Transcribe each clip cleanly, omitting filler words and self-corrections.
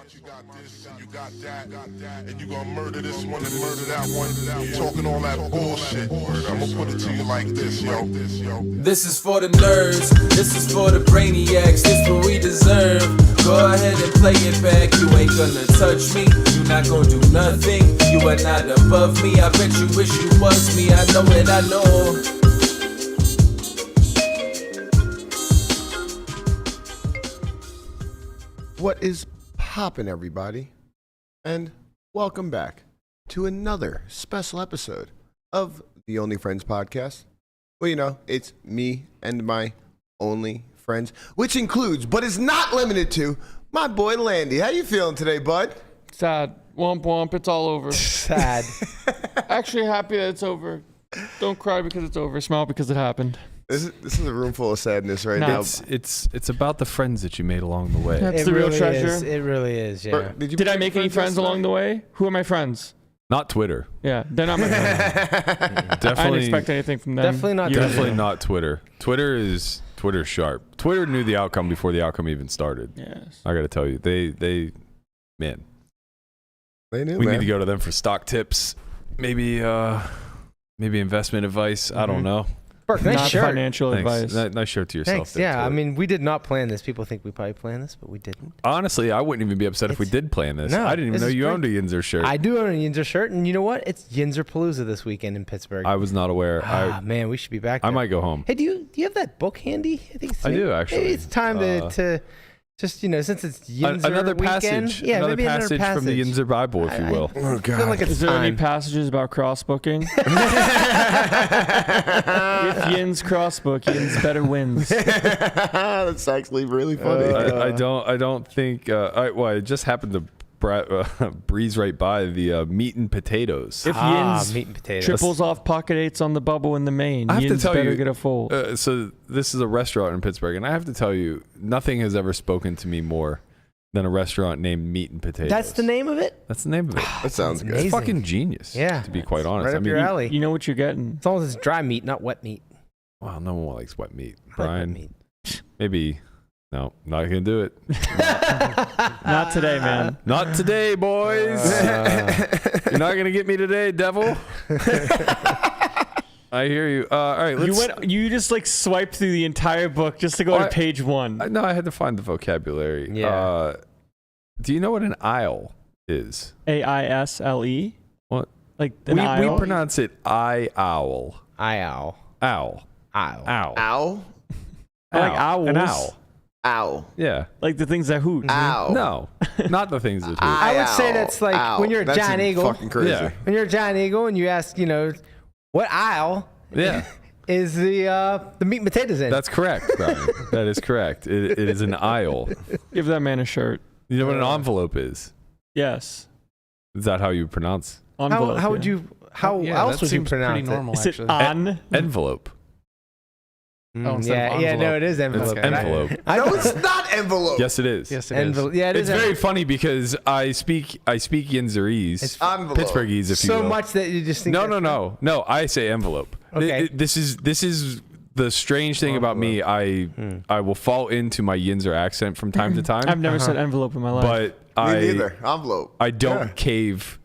You got this and you got that, and you gonna murder this one and murder that one. Talking all that bullshit. I'm gonna put it to you like this, yo. This is for the nerds, this is for the brainiacs, this what we deserve. Go ahead and play it back, you ain't gonna touch me, you not gonna do nothing, you are not above me. I bet you wish you was me, I know it, I know. What is poppin', everybody? And welcome back to another special episode of the Only Friends podcast. Well, you know, it's me and my only friends, which includes, but is not limited to, my boy Landy. How you feeling today, bud? Sad. Womp womp, it's all over. Sad. Actually happy that it's over. Don't cry because it's over. Smile because it happened. This is a room full of sadness right now. It's about the friends that you made along the way. That's It the real really treasure. is. It really is, yeah. Did I make any friends along the way? Who are my friends? Not Twitter. Yeah, they're not my friends. I didn't Definitely, expect anything from them. Definitely not You're- definitely not Twitter. Twitter's sharp. Twitter knew the outcome before the outcome even started. Yes. I got to tell you, they man, They knew, we man. need to go to them for stock tips, maybe investment advice. I don't know. Burke, nice Not shirt. financial Thanks. advice. Nice shirt to yourself. Thanks. there, Yeah, I Twitter. mean, we did not plan this. People think we probably planned this, but we didn't. Honestly, I wouldn't even be upset if we did plan this. No, I didn't even this know is you great. owned a Yinzer shirt. I do own a Yinzer shirt, and you know what? It's Yinzer Palooza this weekend in Pittsburgh. I was not aware. Man, we should be back I there. might go home. Hey, do you have that book handy? I think I do, actually. Maybe it's time to just, you know, since it's Yinzer Another weekend. passage. Yeah, another maybe passage from the Yinzer Bible, if you will. Oh, I feel God. like it's Is there any time. passages about crossbooking? If Yin's crossbook, Yin's better wins. That's actually really funny. I don't think. I just happened to breeze right by the meat and potatoes. If Yin's meat and potatoes. triples off pocket eights on the bubble in the main, I have to Yin's tell better you, get a full. So this is a restaurant in Pittsburgh, and I have to tell you, nothing has ever spoken to me more than a restaurant named Meat and Potatoes. That's the name of it? That's the name of it. That sounds good. amazing. It's fucking genius. Yeah. To be quite honest, Right up your alley. You know what you're getting. As long as it's dry meat, not wet meat. Well, no one likes wet meat, I like wet Brian. meat. Maybe. No, not gonna do it. Not today, man. Not today, boys. You're not gonna get me today, devil. I hear you. All right, let's. You just like swiped through the entire book just to go to page one. No, I had to find the vocabulary. Yeah. Do you know what an aisle is? AISLE. What? Like an We aisle? pronounce it I-owl. Ow. Owl. Ow. Owl. Ow. I like Owl. An owls. owl. Ow. Yeah. Like the things that hoot. Ow. No, not the things that hoot. I would say Ow. that's like Ow. when you're a That's giant eagle. Fucking crazy. Yeah. When you're a giant eagle and you ask, you know, what aisle Yeah. is the meat and potatoes in? That's correct, Brian. That is correct. It is an aisle. Give that man a shirt. You know what an envelope is? Yes. Is that how you pronounce Envelope, how would yeah. you? How Yeah, else that would you seems pretty pronounce normal, Is it actually. on? envelope? it? Oh, instead of Yeah, envelope. no, it is It's envelope. envelope. No, it's not envelope. Yes, it is. Yes, it is. Envelope. Yeah, it It's is. very funny because I speak Yinzerese, It's envelope. Pittsburghese, if you so will. much that you just think. No. I say envelope. Okay. This is the strange thing about me. I will fall into my Yinzer accent from time to time. I've never said envelope in my life. but Me neither. Envelope. I don't Yeah. cave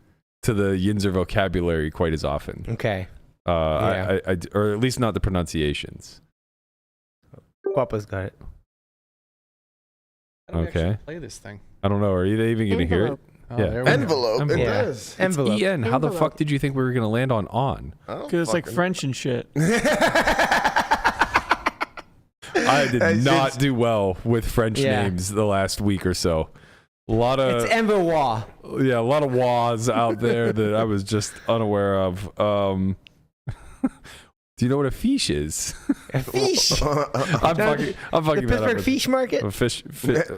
to the Yinzer vocabulary quite as often. Okay. I or at least not the pronunciations. Guapo's got it. How do we Okay. actually play this thing? I don't know. Are they even going to hear it? Oh, Yeah. there we go. Envelope. It Yeah. does. Envelope. It's EN. How the fuck did you think we were going to land on on? Because it's like French and shit. I did It's not just- do well with French Yeah. names the last week or so. A lot It's of envelope. a lot of was out there that I was just unaware of. Do you know what a fiche is? A fish. I'm fucking The that up. Pittsburgh Fish Market. A fish.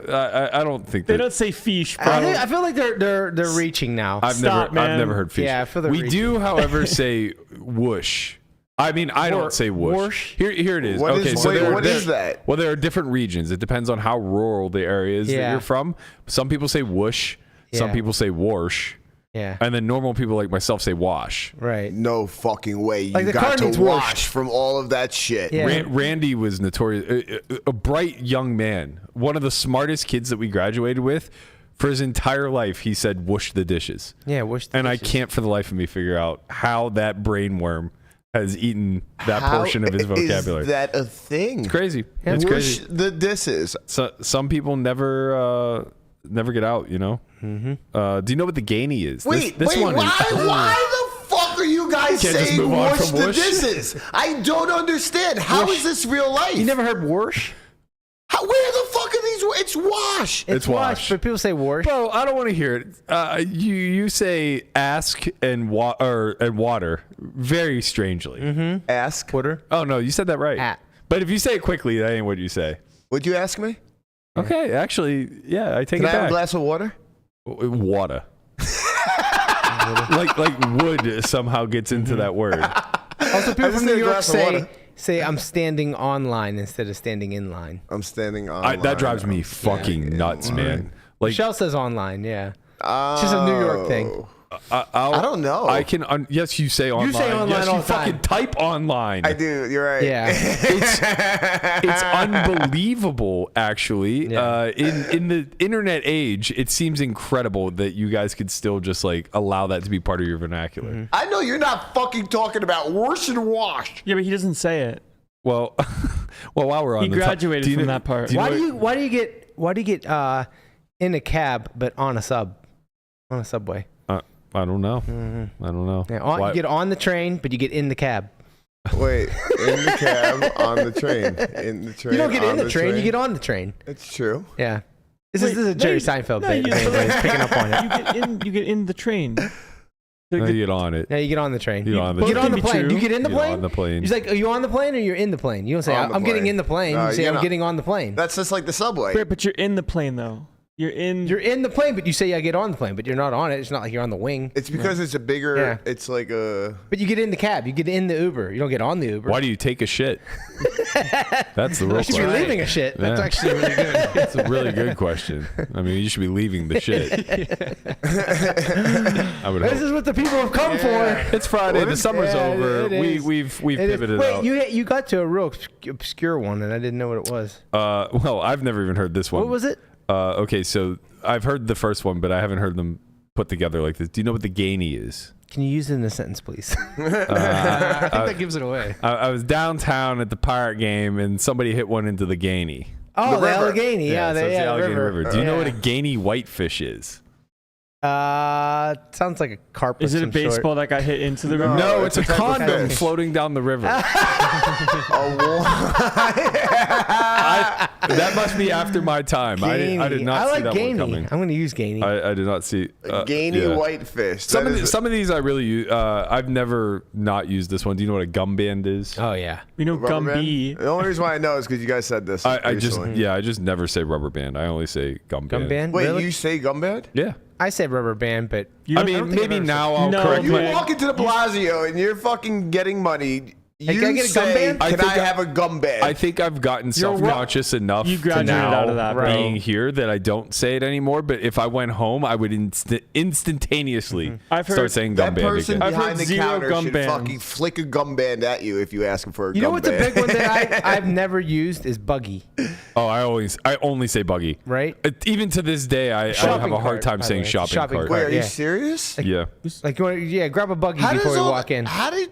I don't think They that. don't say fish, bro. I feel like they're reaching now. I've Stop, I've man. never heard fiche. Yeah, I feel they're we do, however, say whoosh. I mean, I don't say whoosh. Whoosh? Here it is. What okay, is- so wait, there, what there- is that? Well, there are different regions. It depends on how rural the area is that Yeah. you're from. Some people say whoosh. Some Yeah. people say whoosh. Yeah. And then normal people like myself say wash. Right. No fucking way. You Like the car got to needs wash wash. from all of that shit. Yeah. Randy was notorious, a bright young man, one of the smartest kids that we graduated with, For his entire life, he said "whoosh the dishes," Yeah, wish. The and I dishes. can't for the life of me figure out how that brain worm has eaten that How portion of his vocabulary. Is that a thing? It's crazy. Yeah. It's Whoosh crazy. the disses. So, some people never get out. You know. Mm-hmm. Do you know what the gainy is? Wait, this one why is. the fuck are you guys Can't just saying move on whoosh from the whoosh? disses? I don't understand. How is this real life? You never heard "warsh"? Where the fuck are these? It's wash. It's wash. but people say "warsh." Bro, I don't want to hear it. You say ask and water very strangely. Ask. Twitter. Oh no, you said that right. At. But if you say it quickly, that ain't what you say. Would you ask me? Okay, actually, yeah, I take Can it I have a back. glass of water? Water. like wood somehow gets into that word. Also, people just from need New a York glass of water. say I'm standing online instead of standing in line. I'm standing on. That drives me fucking nuts, man. Like Michelle says online. Yeah, it's just a New York thing. I don't know. I can. Yes, you say online. say online yes, all you the time. fucking type online. I do. You're right. Yeah. It's unbelievable, actually. Yeah. In the internet age, it seems incredible that you guys could still just like allow that to be part of your vernacular. I know you're not fucking talking about wash and wash. Yeah, but he doesn't say it. Well, while we're on, He the graduated do you from know- that part. do you know Why do you get in a cab but on a subway? I don't know. I don't know. Yeah, Why- you get on the train, but you get in the cab. Wait, in the cab, on the train, in the train. You don't get in on the train, you get on the train. It's true. Yeah. This Wait, is a Jerry no, Seinfeld no, bit. you- if anybody's picking up on it. You get in the train. No, you get on it. Yeah, you get on the train. You get on the You get train. on the Can be plane. true. You get in the You get plane? on the plane. He's like, are you on the plane or you're in the plane? You don't say, On the I'm getting plane. in the plane. No, You say, you're I'm not. getting on the plane. That's just like the subway. Wait, but you're in the plane though. You're in. You're in the plane, but you say, I get on the plane, but you're not on it. It's not like you're on the wing. It's because it's a bigger. Yeah. It's like a. But you get in the cab. You get in the Uber. You don't get on the Uber. Why do you take a shit? That's the real You should be question. leaving a shit. Yeah. That's actually really good. That's a really good question. I mean, you should be leaving the shit. I would This hope. is what the people have come for. It's Friday. The summer's Yeah, over. it is. We've It is- pivoted Wait, out. you got to a real obscure one, and I didn't know what it was. Well, I've never even heard this one. What was it? Okay, so I've heard the first one, but I haven't heard them put together like this. Do you know what the gainy is? Can you use it in a sentence, please? I think that gives it away. I was downtown at the Pirate game, and somebody hit one into the gainy. Oh, the, river. Allegheny. Yeah, so it's the Allegheny River. Do you know what a Yeah. gainy whitefish is? Sounds like a carp. Is of it a some baseball sort. that got hit into the No. river? No, it's it's a a type of condom fish. floating down the river. A That must be after my time. I did Gainy. not I see like that gainy. one coming. I'm going to use gainy. I did not see. gainy yeah. whitefish. Some That of, is- some of these I really use. I've never not used this one. Do you know what a gum band is? Oh yeah. We know Rubber band? Gumby. The only reason why I know is because you guys said this. I just recently. I just never say rubber band. I only say gum band. Gum band. Wait, Really? you say gum band? Yeah. I said rubber band, but You I don't- mean, don't think I've maybe ever now said- I'll No, correct You my. walk into the Bellagio and you're fucking getting money. Hey, can I You get a gum say, band? I "Can think I I- have a gum band?" I think I've gotten You're wrong. self-conscious enough You to graduated now out of that, bro. being here that I don't say it anymore. But if I went home, I would instantaneously I've heard start saying gum that band person again. I've behind heard the zero counter gum should bands. fucking flick a gum band at you if you ask him for a you gum know what the band. big one that I've never used is buggy, Oh, I only say buggy. right? Even to this day, I have Shopping a hard cart, time by the saying way. shopping, Shopping cart. Wait, are Yeah. you serious? Yeah. Like you want, grab a buggy How before does you all walk in. How did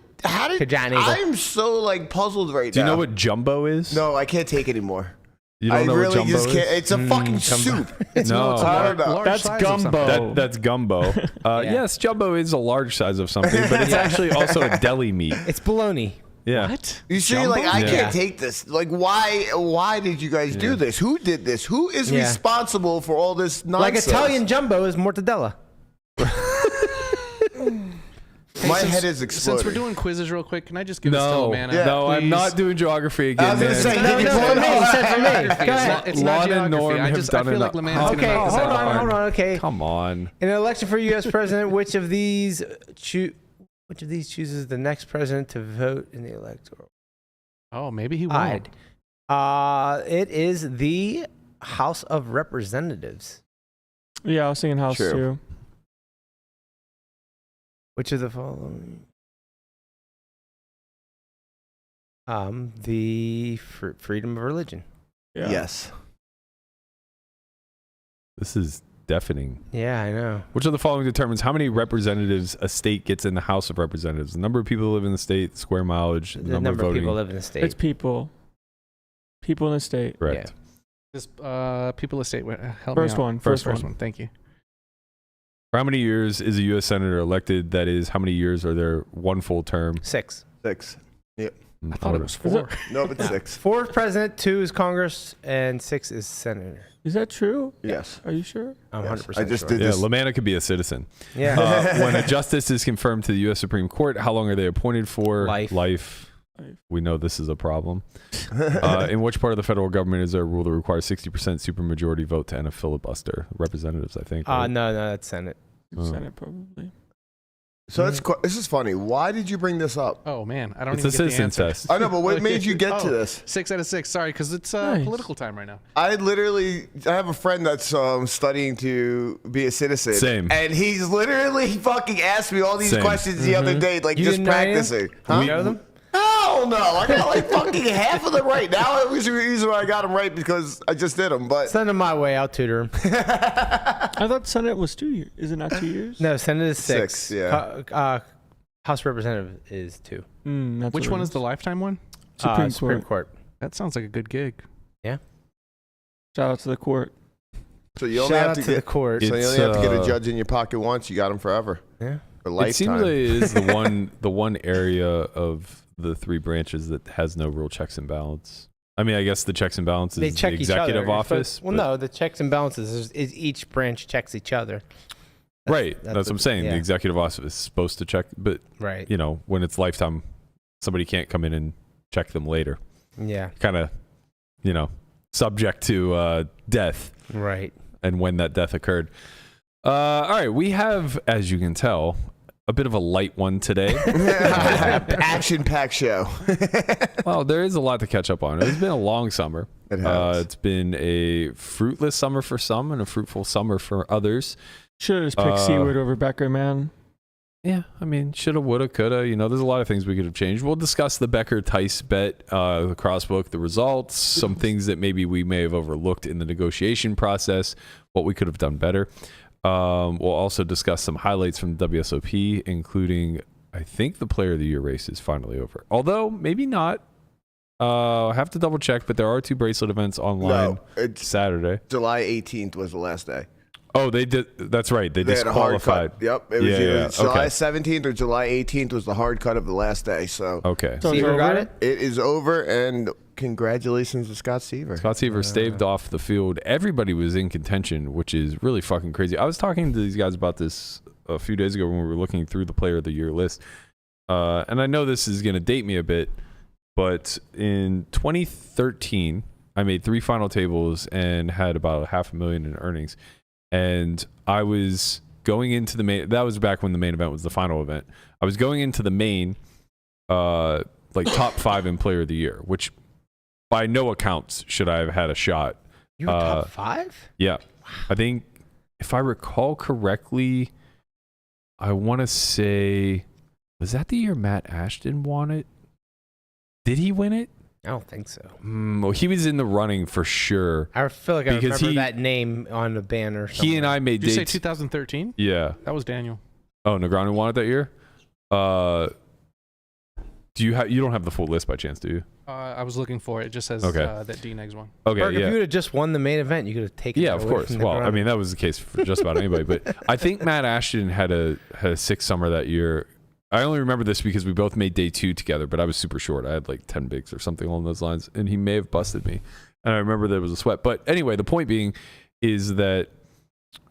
John Eagle. I'm so like puzzled right now. Do you know what jumbo is? No, I can't take anymore. You don't I know really what jumbo just is? can't. It's a fucking soup. No. I don't know. Large That's size of something. gumbo. That's gumbo. Yes, jumbo is a large size of something, but it's actually also a deli meat. It's bologna. Yeah. What? You see, like I Yeah. can't take this. Like, why did you guys do this? Who did this? Who is Yeah. responsible for all this Like nonsense? Italian jumbo is mortadella. My Since- head is exploding. Since we're doing quizzes real quick, can I just give this to No, Amanda? Yeah. no, I'm please? not doing geography I again, was gonna man. say, No, can you no, pull for it me. off? Said for me. Geography. Go It's ahead. not, it's not Lon and geography. Norm I have just done I feel enough. like Laman's Okay, gonna make this hold happen. on. Okay. Come on. In an election for U.S. president, which of these chooses the next president to vote in the electoral? Oh, maybe he won't. It is the House of Representatives. Yeah, I was singing house True. too. Which of the following? The freedom of religion. Yeah. Yes. This is deafening. Yeah, I know. Which of the following determines how many representatives a state gets in the House of Representatives? The number of people who live in the state, square mileage, The number of number of voting. people live in the state. It's people. People in the state. Correct. This people estate. Help First me out. one. First First one. Thank you. For how many years is a U.S. senator elected? That is, how many years are there one full term? 6. 6. Yep. I thought it was Is it- 4. No, but 6. 4 is president, 2 is Congress, and 6 is senator. Is that true? Yes. Are you sure? I'm Yes. 100% I just sure. did Yeah, this. Lamanna could be a citizen. Yeah. When a justice is confirmed to the U.S. Supreme Court, how long are they appointed for? Life. Life. We know this is a problem. In which part of the federal government is there a rule that requires 60% supermajority vote to end a filibuster? Representatives, I think. right? No, that's Senate. Senate probably. So this is funny. Why did you bring this up? Oh man, I don't It's a even get the citizen answer. test. I know, but what made you get to Oh, this? 6 out of 6. Sorry, because it's Nice. political time right now. I have a friend that's studying to be a citizen. Same. And he's literally fucking asked me all these Same. questions the other day, like You just didn't know any of practicing. them? Huh? You know them? Hell no. I got like fucking half of them right. Now it was the reason why I got them right because I just did them. But Send them my way. I'll tutor them. I thought Senate was 2 years. Is it not 2 years? No, Senate is 6. 6, yeah. House Representative is 2. That's Which what one it is the lifetime one? Supreme Court. That sounds like a good gig. Shout out to the court. so you only Shout have out to to the get court. so you It's, only have to get a judge in your pocket once. You got them forever. Yeah. For It lifetime. seems like it is the one area of the 3 branches that has no real checks and balance. I mean, I guess the checks and balances They is check the each other. executive office. Well, but- no, the checks and balances is each branch checks each other. Right. That's what I'm saying. yeah. The executive office is supposed to check, but Right. you know, when it's lifetime, somebody can't come in and check them later. Yeah. Kind of, you know, subject to death Right. and when that death occurred. All right, we have, as you can tell, a bit of a light one today. Action-packed show. Well, there is a lot to catch up on. It's been a long summer. It has. It's been a fruitless summer for some and a fruitful summer for others. Should have just picked Seaward over Becker, man. Yeah, I mean, shoulda, woulda, coulda. You know, there's a lot of things we could have changed. We'll discuss the Becker-Tice bet, the Crossbook, the results, some things that maybe we may have overlooked in the negotiation process, what we could have done better. We'll also discuss some highlights from WSOP, including, I think, the Player of the Year race is finally over. Although, maybe not. I have to double check, but there are 2 bracelet events online No, it's Saturday. July 18th was the last day. Oh, they did. That's right. They They had a hard disqualified. cut. Yep. It was Yeah, either yeah, July okay. 17th or July 18th was the hard cut of the last day. So Okay. So it's Seaver got over? it? it is over, and congratulations to Scott Seiver. Scott Seiver staved off the field. Everybody was in contention, which is really fucking crazy. I was talking to these guys about this a few days ago when we were looking through the Player of the Year list. And I know this is going to date me a bit, but in 2013, I made 3 final tables and had about $500,000 in earnings. And I was going into the main. That was back when the main event was the final event. I was going into the main, like top 5 in Player of the Year, which by no accounts should I have had a shot. You were top 5? Yeah, I think if I recall correctly, I want to say, was that the year Matt Ashton won it? Did he win it? I don't think so. Well, he was in the running for sure. I feel like I Because remember that name on the banner. He and I made Did you say dates. 2013? Yeah. That was Daniel. Oh, Negreanu won it that year. Do you have? You don't have the full list by chance, do you? I was looking for it. It just says Okay. that D-Negs won. Okay, Berg, if yeah. you would have just won the main event, you could have taken. Yeah, it of away course. from the Well, I ground. mean, that was the case for just about anybody. But I think Matt Ashton had a 6 summer that year. I only remember this because we both made day 2 together, but I was super short. I had like 10 bigs or something along those lines, and he may have busted me. And I remember there was a sweat. But anyway, the point being is that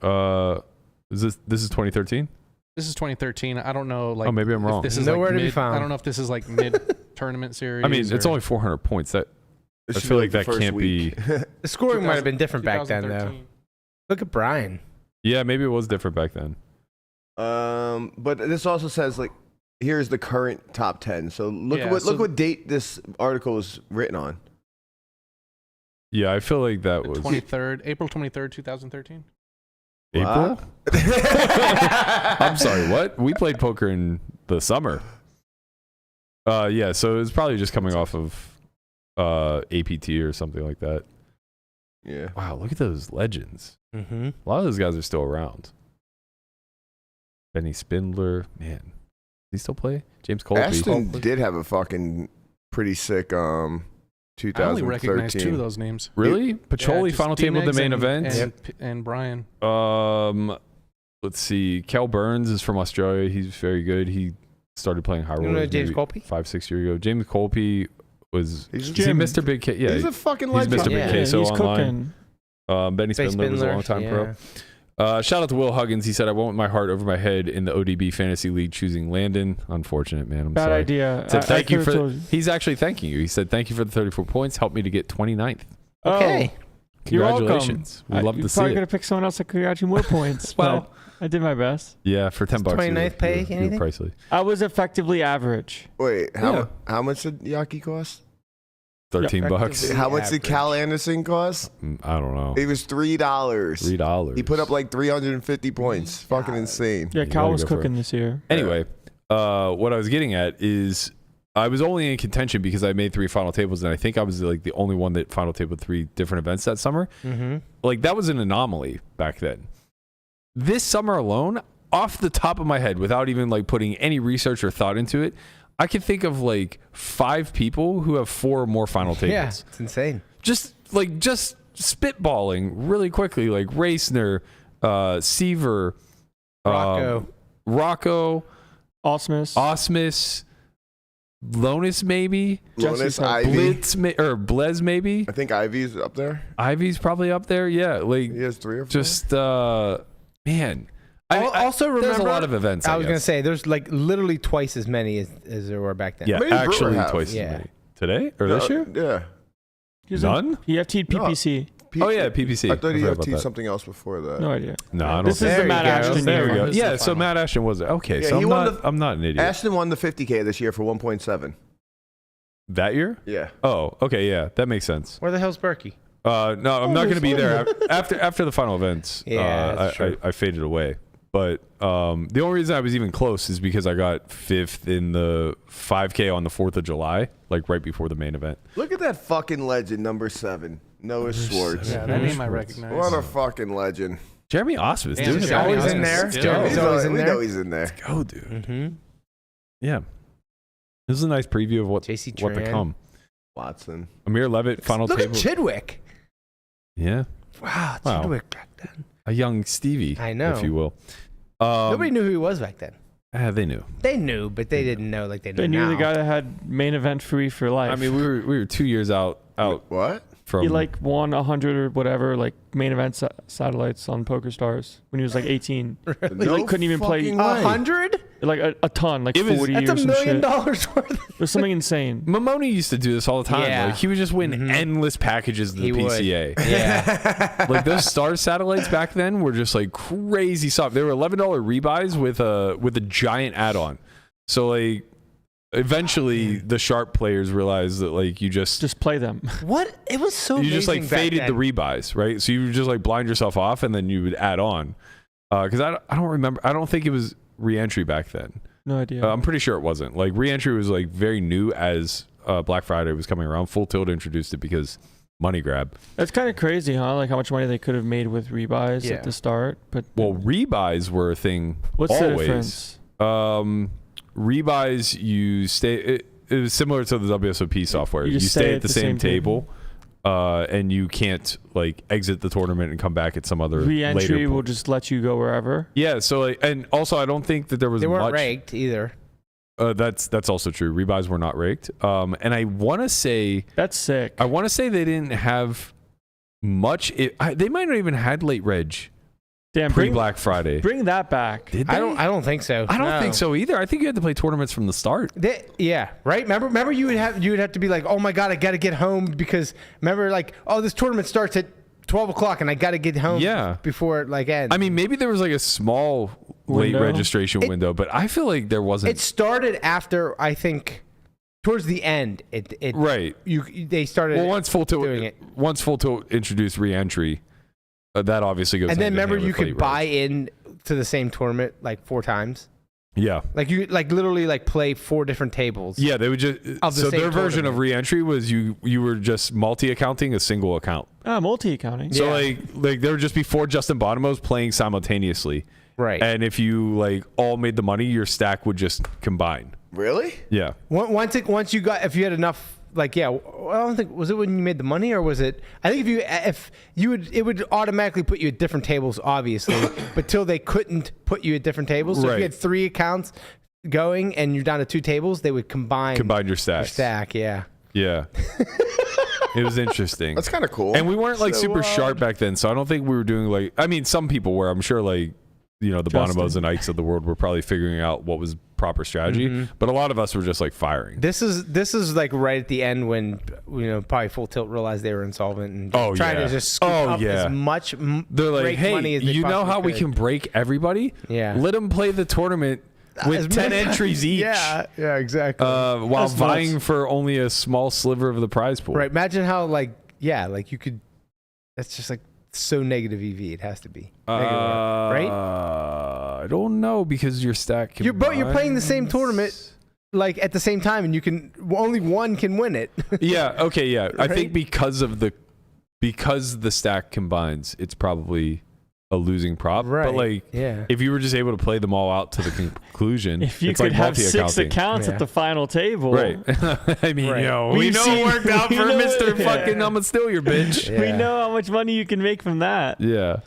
this is 2013? This is 2013. I don't know. Like, Oh, maybe I'm if wrong. This is Nowhere like to be mid, found. I don't know if this is like mid-tournament series. I mean, it's or only 400 points. That This I should feel be like the that first can't week. the scoring might have been different back then, though. 2013. Look at Brian. yeah, maybe it was different back then. But this also says like here's the current top 10. So look Yeah, at so- look what date this article is written on. Yeah, I feel like that The was 23rd, April 23rd, 2013. April. What? I'm sorry, what? We played poker in the summer. Yeah, so it was probably just coming off of APT or something like that. Yeah. Wow, look at those legends. Mm-hmm. A lot of those guys are still around. Benny Spindler, man, does he still play? James Colby. Ashton did have a fucking pretty sick 2013. I only recognize 2 of those names. Really? Pacioli just final table the D-Negs main and- event. and Brian. Let's see. Kel Burns is from Australia. He's very good. He started playing high You rollers know James maybe Colby? 5-6 years ago. James Colby was He's is he Jim. Mr. Big K? Yeah, He's a fucking he's legend. Mr. Big Yeah. Queso he's online. cooking. Benny Spindler was a long time pro. Shout out to Will Huggins. He said, "I went with my heart over my head in the ODB fantasy league, choosing Landon." Unfortunate, man. I'm Bad sorry. idea. Said, thank you could've for. told you. He's actually thanking you. He said, "Thank you for the 34 points. Helped me to get 29th." Okay. You're welcome. Congratulations. We love you to see probably it. could have picked someone else that could got you more points. Well, but I did my best. Yeah, for $10, 29th pay, you were anything? pricely. I was effectively average. Wait, Yeah. how much did Yaki cost? $13. How much did Cal Anderson cost? I don't know. It was $3. $3. He put up like 350 points. Fucking insane. Yeah, You Cal gotta was go for cooking this year. Anyway, what I was getting at is I was only in contention because I made 3 final tables, and I think I was like the only one that final tabled 3 different events that summer. Mm-hmm. Like that was an anomaly back then. This summer alone, off the top of my head, without even like putting any research or thought into it, I can think of like 5 people who have 4 or more final tables. Yeah, it's insane. Just spitballing really quickly, like Racner, Seiver, Rocco, Osmus, Lonis maybe, Lonis, Jesse Ivy. Blitz or Blez maybe. I think Ivy's up there. Ivy's probably up there. Yeah, like He has 3 or 4. just man. Also, remember, there's a lot of events. I was guess. gonna say there's like literally twice as many as there were back then. Yeah, How many did actually Brewer have? twice Yeah. as many. Today or this year? Yeah. None? He FT'd PPC. Oh yeah, PPC. I thought he forgot about FT'd that. something else before that. No idea. No, I don't. This is think the There Matt you go. Ashton There year. we go. This is Yeah, the so final. Matt Ashton was there. Okay, Yeah, so he won I'm not an idiot. Ashton won the 50K this year for 1.7. That year? Yeah. Oh, okay, yeah, that makes sense. Where the hell's Berkey? No, I'm not going to be there after the final events. Yeah, that's true. I faded away. But the only reason I was even close is because I got 5th in the 5K on the 4th of July, like right before the main event. Look at that fucking legend, number 7. Noah Schwartz. Yeah, that name I recognize. What a fucking legend. Jeremy Osmus, Yeah, dude. he's Jeremy always Osmus. in there. Let's Yeah. go. He's always in We there. know he's in there. Let's go, dude. Mm-hmm. Yeah. This is a nice preview of what JC to Tran. come. Watson. Amir Levitt, final Look table. at Chidwick. Yeah. Wow, Wow. Chidwick back then. A young Stevie, I know. if you will. Nobody knew who he was back then. They knew. They knew, but they didn't know like they know They knew now. the guy that had main event free for life. I mean, we were 2 years out What? from. he like won 100 or whatever, like main event satellites on Poker Stars when he was like 18. He like couldn't even play fucking way. 100? like a ton, like It was- 40 That's or $1 some million shit. worth. It was something insane. Mamoni used to do this all the time. Yeah. Like he would just win Mhm. endless packages to the He would. PCA. Yeah. Like those star satellites back then were just like crazy soft. They were $11 rebuys with a giant add-on. So like eventually the sharp players realized that like you just Just play them. What? It was so you just like amazing back faded the then. rebuys, right? So you would just like blind yourself off and then you would add on. Because I don't remember. I don't think it was re-entry back then. No idea. I'm pretty sure it wasn't. Like re-entry was like very new as Black Friday was coming around. Full Tilt introduced it because money grab. That's kind of crazy, huh? Like how much money they could have made with rebuys Yeah. at the start. But Well, rebuys were a thing. what's the always. difference? Rebuys, you stay. It was similar to the WSOP software. You You, just stay at the same table, and you can't like exit the tournament and come back at some other Re-entry later will point. just let you go wherever. Yeah. So like, and also I don't think that there was They weren't much. ranked either. That's also true. Rebuys were not raked. And I want to say That's sick. they didn't have much. They might not even had late reg Damn, pre Black Friday. bring that back. Did they? I don't think so. I don't No. think so either. I think you had to play tournaments from the start. Yeah, right. Remember, you would have to be like, oh my god, I got to get home because remember, like, oh, this tournament starts at 12 o'clock and I got to get home. Yeah. before it like ends. I mean, maybe there was like a small late Window? registration window, but I feel like there wasn't. it started after I think towards the end. It Right. they started. Well, once Full doing it. Tilt introduced re-entry, that obviously goes. and then hand in remember hand you with late could buy reg. in to the same tournament like 4 times. Yeah. Like you literally play 4 different tables. Yeah, they would just Of the so same their version of tournament. re-entry was you were just multi-accounting a single account. Multi-accounting. So Yeah. like there would just be 4 Justin Bonomo's playing simultaneously. Right. And if you all made the money, your stack would just combine. Really? Yeah. Once you had enough, I don't think, was it when you made the money, or was it? I think it would automatically put you at different tables, obviously, but till they couldn't put you at different tables. So if Right. you had 3 accounts going and you're down to 2 tables, they would combine Your stacks. your stack. Yeah. Yeah. It was interesting. That's kind of cool. And we weren't super sharp back then, so I don't think we were doing some people were. I'm sure the Bonobos and Ikes of the world were probably figuring out what was proper strategy, but a lot of us were just firing. This is right at the end when probably Full Tilt realized they were insolvent and trying to just scoop up as much They're like, break hey, money as they you know how we possibly can break everybody? Yeah. Let them play the tournament with 10 entries each. Yeah, exactly. While That's vying nuts. for only a small sliver of the prize pool. Right. Imagine how you could. That's just so negative EV. It has to be. Negative, right? I don't know because your stack. You're playing the same tournament at the same time, and you can only one can win it. Yeah. Okay. Yeah. I Right? think because the stack combines, it's probably a losing prop. Right. But yeah. if you were just able to play them all out to the conclusion, If you it's could have 6 multi-accounting. accounts Yeah. at the final table, Right. I mean, Right. we We've know seen- it worked out we for know Mr. it- Fucking yeah. I'm gonna steal your bitch. Yeah. we know how much money you can make from that. Yeah.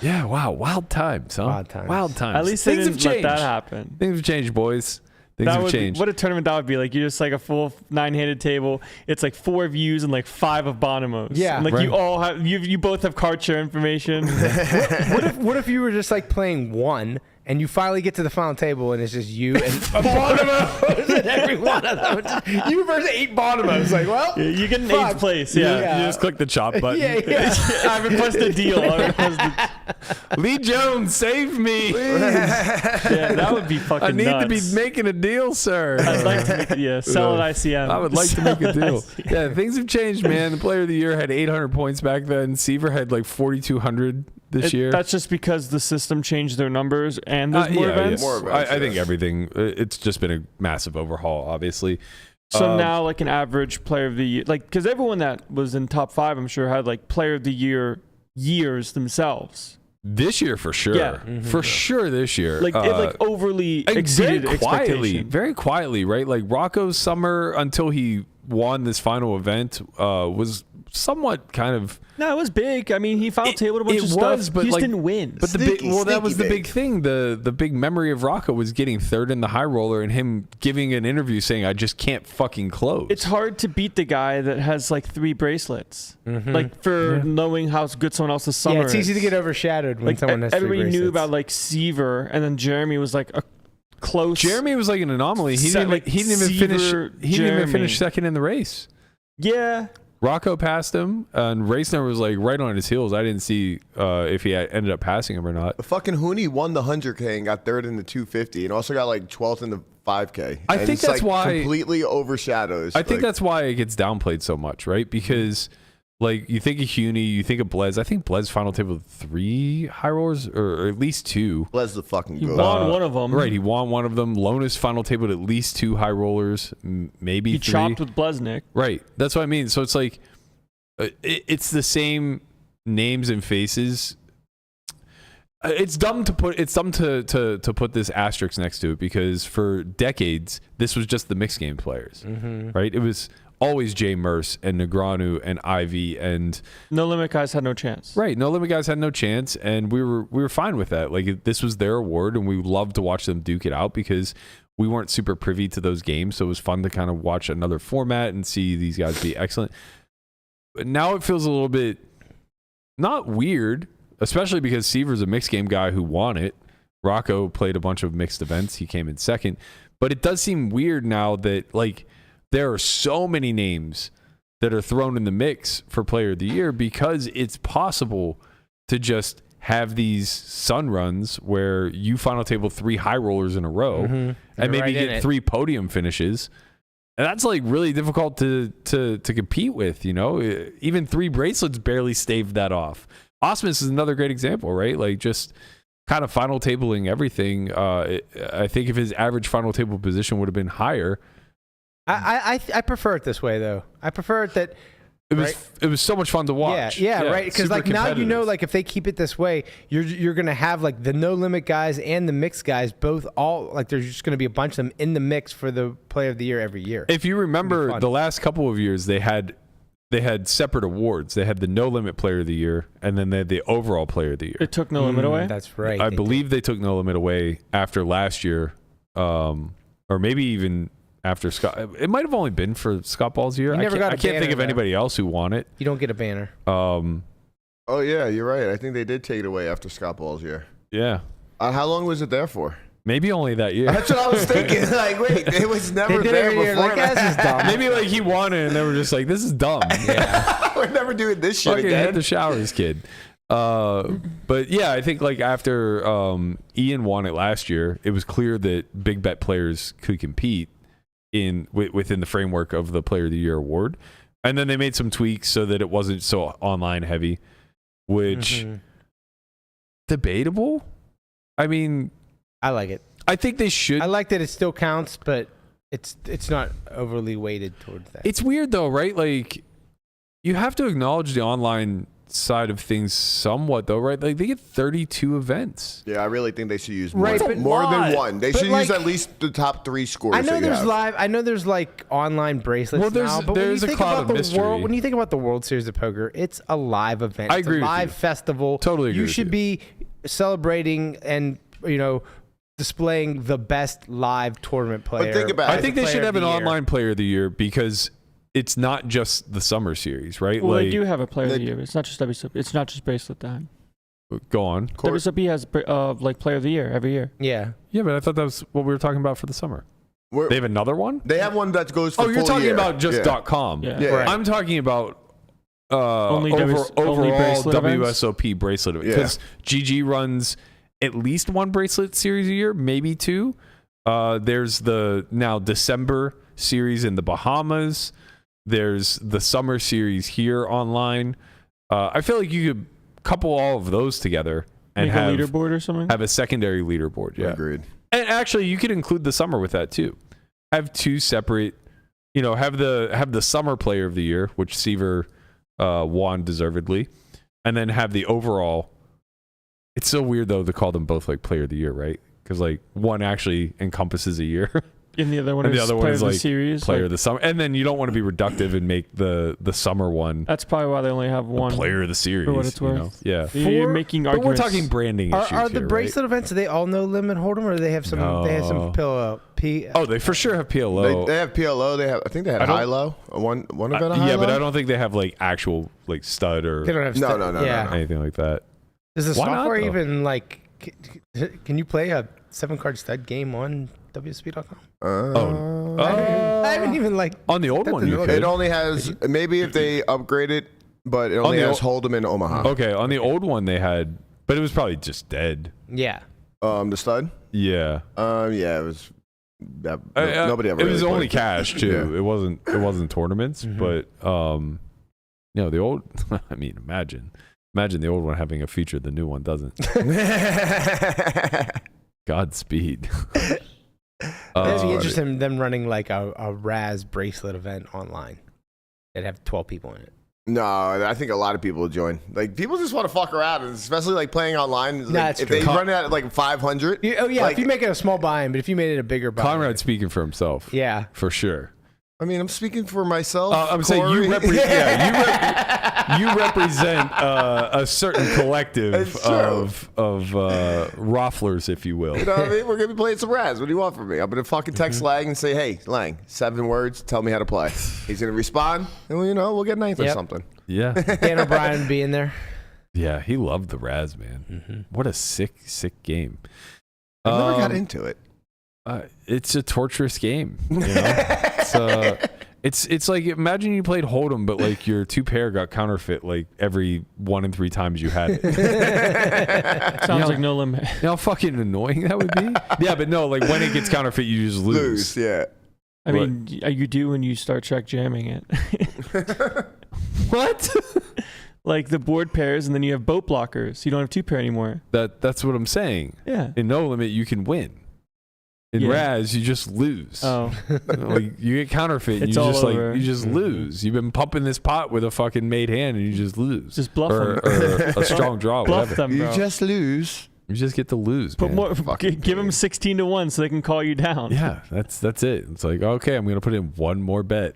Yeah. Wow. Wild times, huh? Wild times. Wild times. At least they things have didn't let changed. that happen. Things have changed, boys. Things That have would changed. what a tournament that would be like. You're just a full 9-handed table. It's 4 of yous and 5 of Bonomos. Yeah. And Right. you all have you both have card share information. What if you were just playing one and you finally get to the final table and it's just you and Bonomos and every one of them? You versus 8 Bonomos. Well, You get an fuck. 8th place. You Yeah. just click the chop button. Yeah. I request a deal. Lee Jones, save me. Yeah, that would be fucking I need to nuts. be making a deal, sir. I'd like to make sell at ICM. I would like to make a Sell at deal. ICM. Yeah, things have changed, man. The player of the year had 800 points back then. Seiver had 4,200 this year. That's just because the system changed their numbers and there's more yeah, events. yeah. More events, I think yes. everything. It's just been a massive overhaul, obviously. So now, an average player of the year, because everyone that was in top 5, I'm sure, had player of the year years themselves. This year, for sure. Yeah. For sure this year. It overly and exceeded expectation. very quietly, right? Rocco's summer until he won this final event was somewhat kind of. No, it was big. I mean, he final tabled a bunch of stuff. He just didn't win. But Sneaky, that was the sneaky big thing. The big memory of Rocco was getting 3rd in the high roller and him giving an interview saying, "I just can't fucking close." It's hard to beat the guy that has 3 bracelets. Knowing how good someone else's summer Yeah, it's easy to get overshadowed when someone has 3 everybody knew bracelets. about Seiver, and then Jeremy was a close. Jeremy was an anomaly. He Set, didn't even finish. Seiver, He didn't even finish Jeremy. 2nd in the race. Yeah. Rocco passed him, and race number was right on his heels. I didn't see if he ended up passing him or not. The fucking Hooney won the 100K and got 3rd in the 250 and also got 12th in the 5K. I And think it's, that's why- completely overshadows. I think that's why it gets downplayed so much, right? Because you think of Huney, you think of Blez. I think Blez final table 3 high rollers or at least 2. Bless the fucking He good. won one of them. Right, he won one of them. Lonas final table at least 2 high rollers, maybe He 3. chopped with Blesnik. Right, that's what I mean. So it's it's the same names and faces. It's dumb to put put this asterisk next to it because for decades this was just the mixed game players, right? It was always Jay Merce and Negreanu and Ivy and No Limit guys had no chance. right. No Limit guys had no chance, and we were fine with that. This was their award, and we loved to watch them duke it out because we weren't super privy to those games, so it was fun to kind of watch another format and see these guys be excellent. But now it feels a little bit not weird, especially because Seiver's a mixed game guy who won it. Rocco played a bunch of mixed events. He came in 2nd. But it does seem weird now that there are so many names that are thrown in the mix for player of the year because it's possible to just have these sun runs where you final table 3 high rollers in a row and You're maybe right in get it. 3 podium finishes. And that's really difficult to compete with, Even 3 bracelets barely staved that off. Osmus is another great example, right? kind of final tabling everything, I think if his average final table position would have been higher. I prefer it this way though. I prefer it that. It was so much fun to watch. Yeah, right. Because super like now you know, competitive. like if they keep it this way, you're gonna have like the no limit guys and the mixed guys both all like there's just gonna be a bunch of them in the mix for the player of the year every year. If you remember the last couple of years, they had separate awards. They had the no limit player of the year, and then they had the overall player of the year. It took no limit away. That's right. I believe they took no limit away after last year, or maybe even after Scott. It might have only been for Scott Ball's year. I can't think of anybody else who won it. You don't get a banner. Oh yeah, you're right. I think they did take it away after Scott Ball's year. Yeah. How long was it there for? Maybe only that year. That's what I was thinking. Like, wait, it was never there before. Like, this is dumb. Maybe like he won it and they were just like, this is dumb. Yeah. We're never doing this shit Fucking again. hit the showers, kid. But yeah, I think like after Ian won it last year, it was clear that big bet players could compete within the framework of the Player of the Year award. And then they made some tweaks so that it wasn't so online heavy, which debatable. I mean, I like it. I think they should. I like that it still counts, but it's not overly weighted towards that. It's weird though, right? Like you have to acknowledge the online side of things somewhat though, right? Like they get 32 events. Yeah, I really think they should use more, Right, but more than one. They should like, use at least the top 3 scores. I know that you there's have. live. I know there's like online bracelets Well, there's- now, but there's when a you think cloud about of the mystery. world, when you think about the World Series of Poker, it's a live event. I It's agree a with live you. festival. Totally agree You with should you. be celebrating and displaying the best live tournament player. think about it. I think they should have an year. online Player of the Year because it's not just the summer series, right? Well, like, they do have a player of the year. It's not just WSOP. It's not just bracelet time. Go on. WSOP has like player of the year every year. Yeah. Yeah, but I thought that was what we were talking about for the summer. They have another one? They have one that goes for Oh, you're full talking year. about just .com. Yeah. Yeah. Right. I'm talking about Only overall bracelet events? WSOP bracelet events. Yeah. Because GG runs at least one bracelet series a year, maybe 2. There's the now December series in the Bahamas. There's the summer series here online. I feel like you could couple all of those together and Make have a leaderboard or something. have a secondary leaderboard. Yeah, Agreed. and actually you could include the summer with that too. Have 2 separate, have the summer player of the year, which Seiver won deservedly, and then have the overall. It's so weird though to call them both like player of the year, right? Because like one actually encompasses a year. And the other one And is the other one player is of the like series. player like, of the summer, and then you don't want to be reductive and make the summer one that's probably why they only have one. player of the series. what it's worth. Yeah, You're making but arguments. we're talking branding issues Are the here, bracelet events? Do they all no limit hold 'em, or do they have some? They have some No. pillow. Right? Oh, they for sure have PLO. They have PLO. I think they had I don't- high low. One event of high yeah, low. but I don't think they have like actual like stud or They don't have. No, no, Yeah. anything like that. Does the Why not, software though? even like? Can you play a 7-card stud game on WSP.com? I haven't even like. On the old one, you It could. It only has maybe if they upgrade it, but it only the has Hold'em in Omaha. Okay, on the old one they had, but it was probably just dead. Yeah. The stud. Yeah, Yeah, it was. Nobody ever. It was really only played. cash too. Yeah. It wasn't tournaments, but the old. I mean, imagine the old one having a feature the new one doesn't. Godspeed. It'd be interesting in them running like a Raz bracelet event online. They'd have 12 people in it. No, I think a lot of people will join. Like people just want to fuck around, and especially like playing online. Like, That's if true. they run it at like 500. Oh yeah, like, if you make it a small buy-in, but if you made it a bigger buy-in. Conrad's speaking for himself. Yeah. For sure. I mean, I'm speaking for myself. I'm saying you Corey. you represent a certain collective It's true. of rafflers, if you will. You know what I mean? We're gonna be playing some Raz. What do you want from me? I'm gonna fucking text Lang and say, "Hey, Lang, 7 words. Tell me how to play." He's gonna respond, and we'll get 9th or Yep. something. Yeah, Dan O'Brien would be in there. yeah, he loved the Raz, man. Mm-hmm. What a sick game. I never got into it. It's a torturous game. You know? It's like imagine you played Hold'em, but like your 2-pair got counterfeit like every 1 in 3 times you had it. Sounds like no limit. You know how fucking annoying that would be? Yeah, but no, like when it gets counterfeit, you just lose. Yeah. I mean, you do when you start check jamming it. What? like the board pairs, and then you have boat blockers. You don't have 2-pair anymore. That's what I'm saying. Yeah. In No Limit, you can win. In Raz, you just lose. Oh. Like you get counterfeit, and It's you all just over. you just lose. You've been pumping this pot with a fucking made hand, and you just lose. Just bluff or a strong draw, Bluff whatever. them, bro. You just lose. You just get to lose. Put man. more. Fucking Give them 16-1 so they can call you down. Yeah, that's it. It's like, okay, I'm gonna put in one more bet.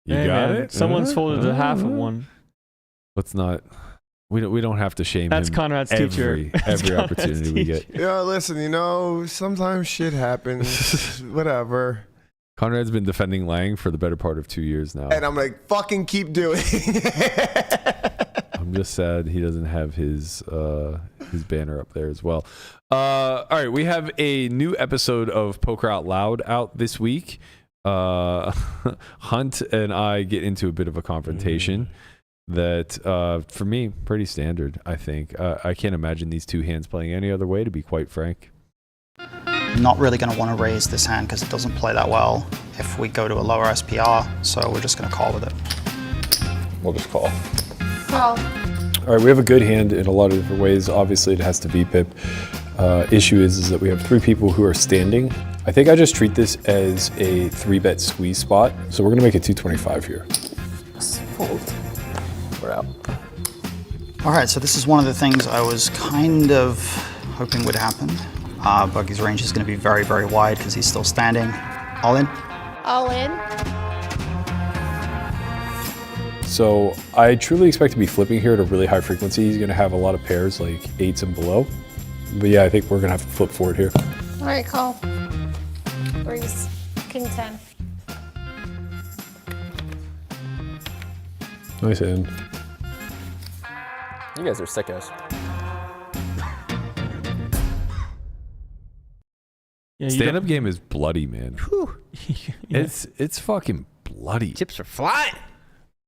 You Hey, got man, it. Someone's folded to half of one. Let's not. We don't have to shame That's him Conrad's teacher. That's every Conrad's opportunity we get. teacher. Yeah, listen, sometimes shit happens. Whatever. Conrad's been defending Lang for the better part of 2 years now. And I'm like, fucking keep doing it. I'm just sad he doesn't have his banner up there as well. All right, we have a new episode of Poker Out Loud out this week. Hunt and I get into a bit of a confrontation that, for me, pretty standard, I think. I can't imagine these two hands playing any other way, to be quite frank. Not really going to want to raise this hand because it doesn't play that well if we go to a lower SPR, so we're just going to call with it. We'll just call. Call. All right, we have a good hand in a lot of different ways. Obviously, it has to VPIP. Issue is that we have 3 people who are standing. I think I just treat this as a 3-bet squeeze spot. So we're going to make it 225 here. Fold. We're out. All right, so this is one of the things I was kind of hoping would happen. Buggy's range is going to be very, very wide because he's still standing. All in? All in. So I truly expect to be flipping here at a really high frequency. He's going to have a lot of pairs like 8s and below. But yeah, I think we're going to have to flip forward here. All right, call. Raise. King 10. Nice hand. You guys are sickos. Yeah, Stand-up game is bloody, man. Yeah. It's fucking bloody. Chips are flying.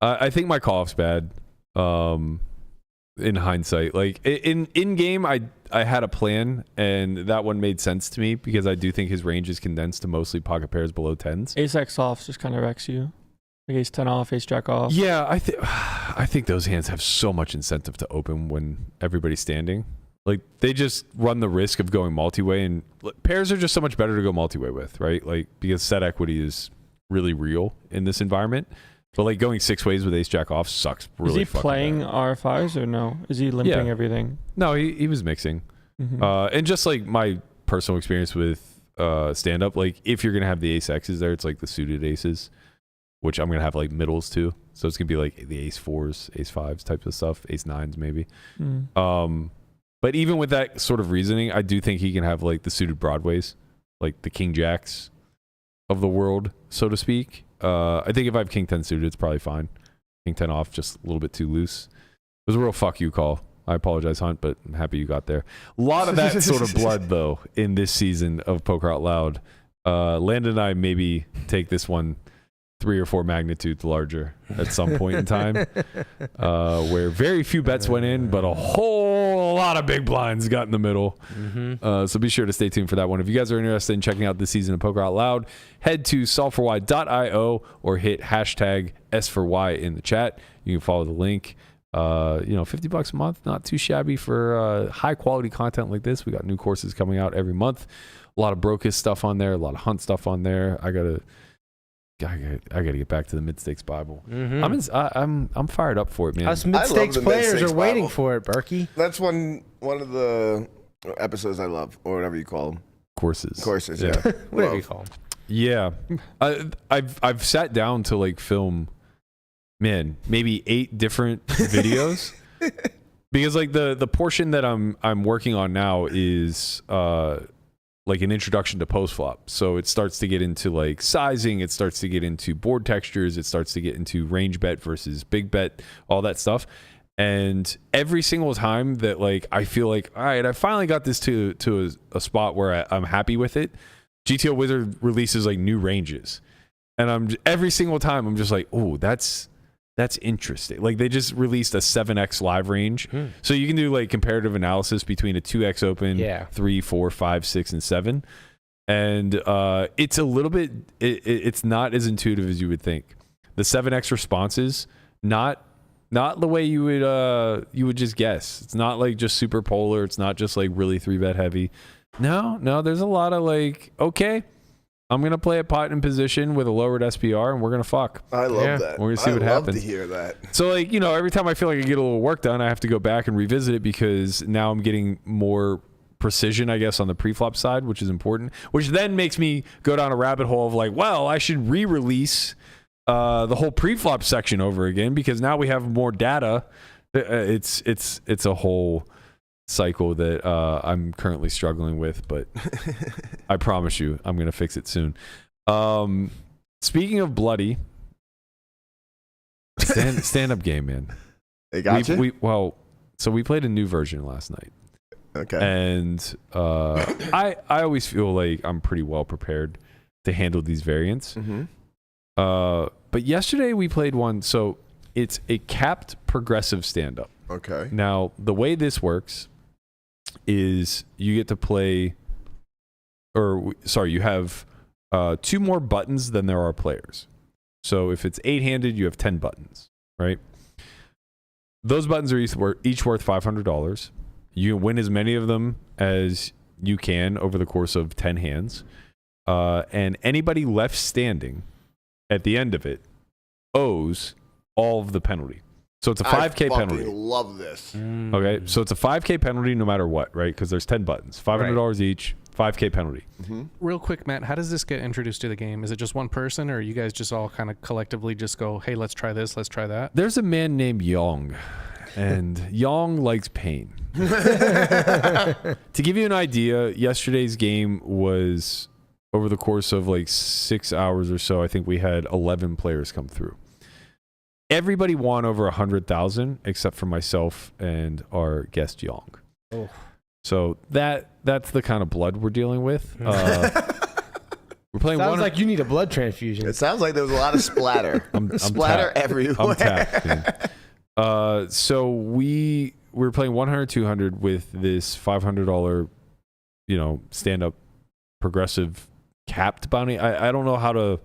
I think my call-off's bad. In hindsight, like in game, I had a plan, and that one made sense to me because I do think his range is condensed to mostly pocket pairs below 10s. Ace X off just kind of wrecks you. Like Ace 10 off, Ace Jack off. Yeah, I think those hands have so much incentive to open when everybody's standing. Like they just run the risk of going multi-way, and pairs are just so much better to go multi-way with, right? Like because set equity is really real in this environment. But like going 6 ways with Ace Jack off sucks. Really, is he playing bad. RFIs or no? Is he limping everything? No, he was mixing. Mm-hmm. And just like my personal experience with stand up, like if you're gonna have the Ace X's there, it's like the suited aces, which I'm gonna have like middles too. So it's gonna be like the Ace 4s, Ace 5s types of stuff, Ace 9s maybe. But even with that sort of reasoning, I do think he can have like the suited broadways, like the King Jacks of the world, so to speak. I think if I have King 10 suited, it's probably fine. King 10 off, just a little bit too loose. It was a real fuck you call. I apologize, Hunt, but I'm happy you got there. A lot of that sort of blood, though, in this season of Poker Out Loud. Landon and I maybe take this one 3 or 4 magnitudes larger at some point in time, where very few bets went in, but a whole lot of big blinds got in the middle. So be sure to stay tuned for that one. If you guys are interested in checking out this season of Poker Out Loud, head to solveforwhy.io or hit hashtag S4Y in the chat. You can follow the link. $50 a month, not too shabby for high quality content like this. We got new courses coming out every month. A lot of Brocus stuff on there, a lot of Hunt stuff on there. I gotta get back to the mid-stakes Bible. I'm fired up for it, man. Us mid-stakes the players mid-stakes are waiting Bible. for it, Berkey. That's one of the episodes I love, or whatever you call them. Courses, Yeah. Whatever you call them. Yeah, I've sat down to like film, man, maybe 8 different videos because like the portion that I'm working on now is like an introduction to post flop. So it starts to get into like sizing, it starts to get into board textures, it starts to get into range bet versus big bet, all that stuff. And every single time that like I feel like, all right, I finally got this to a spot where I'm happy with it, GTO Wizard releases like new ranges. And every single time I'm just like, oh, that's interesting. Like they just released a 7x live range. So you can do like comparative analysis between a 2x open, 3, 4, 5, 6, and 7. And it's a little bit, it's not as intuitive as you would think. The 7x responses, not Not the way you would just guess. It's not like just super polar. It's not just like really 3-bet heavy. No, there's a lot of like, okay, I'm going to play a pot in position with a lowered SPR and we're going to fuck. I love that. We're going to see what happens. I love to hear that. So like, every time I feel like I get a little work done, I have to go back and revisit it because now I'm getting more precision, I guess, on the preflop side, which is important, which then makes me go down a rabbit hole of like, well, I should re-release the whole preflop section over again because now we have more data. It's a whole cycle that I'm currently struggling with, but I promise you I'm gonna fix it soon. Speaking of bloody, stand-up game, man. They got you? So we played a new version last night. Okay. And I always feel like I'm pretty well prepared to handle these variants. Mm-hmm. But yesterday we played one, so it's a capped progressive stand-up. Okay. Now, the way this works is you get to play, you have 2 more buttons than there are players. So if it's 8-handed, you have 10 buttons, right? Those buttons are each worth $500. You can win as many of them as you can over the course of 10 hands. And anybody left standing at the end of it owes all of the penalty. So it's a 5K penalty. I love this. Okay, so it's a 5K penalty no matter what, right? Because there's 10 buttons, $500 each, 5K penalty. Mm-hmm. Real quick, Matt, how does this get introduced to the game? Is it just one person, or you guys just all kind of collectively just go, hey, let's try this, let's try that? There's a man named Yong, and Yong likes pain. To give you an idea, yesterday's game was over the course of like 6 hours or so. I think we had 11 players come through. Everybody won over 100,000 except for myself and our guest Yong. Oh. So that's the kind of blood we're dealing with. We're playing. Sounds like you need a blood transfusion. It sounds like there was a lot of splatter. Splatter everywhere. I'm tapped, man. So we were playing 100, 200 with this $500, stand-up progressive capped bounty. I don't know how to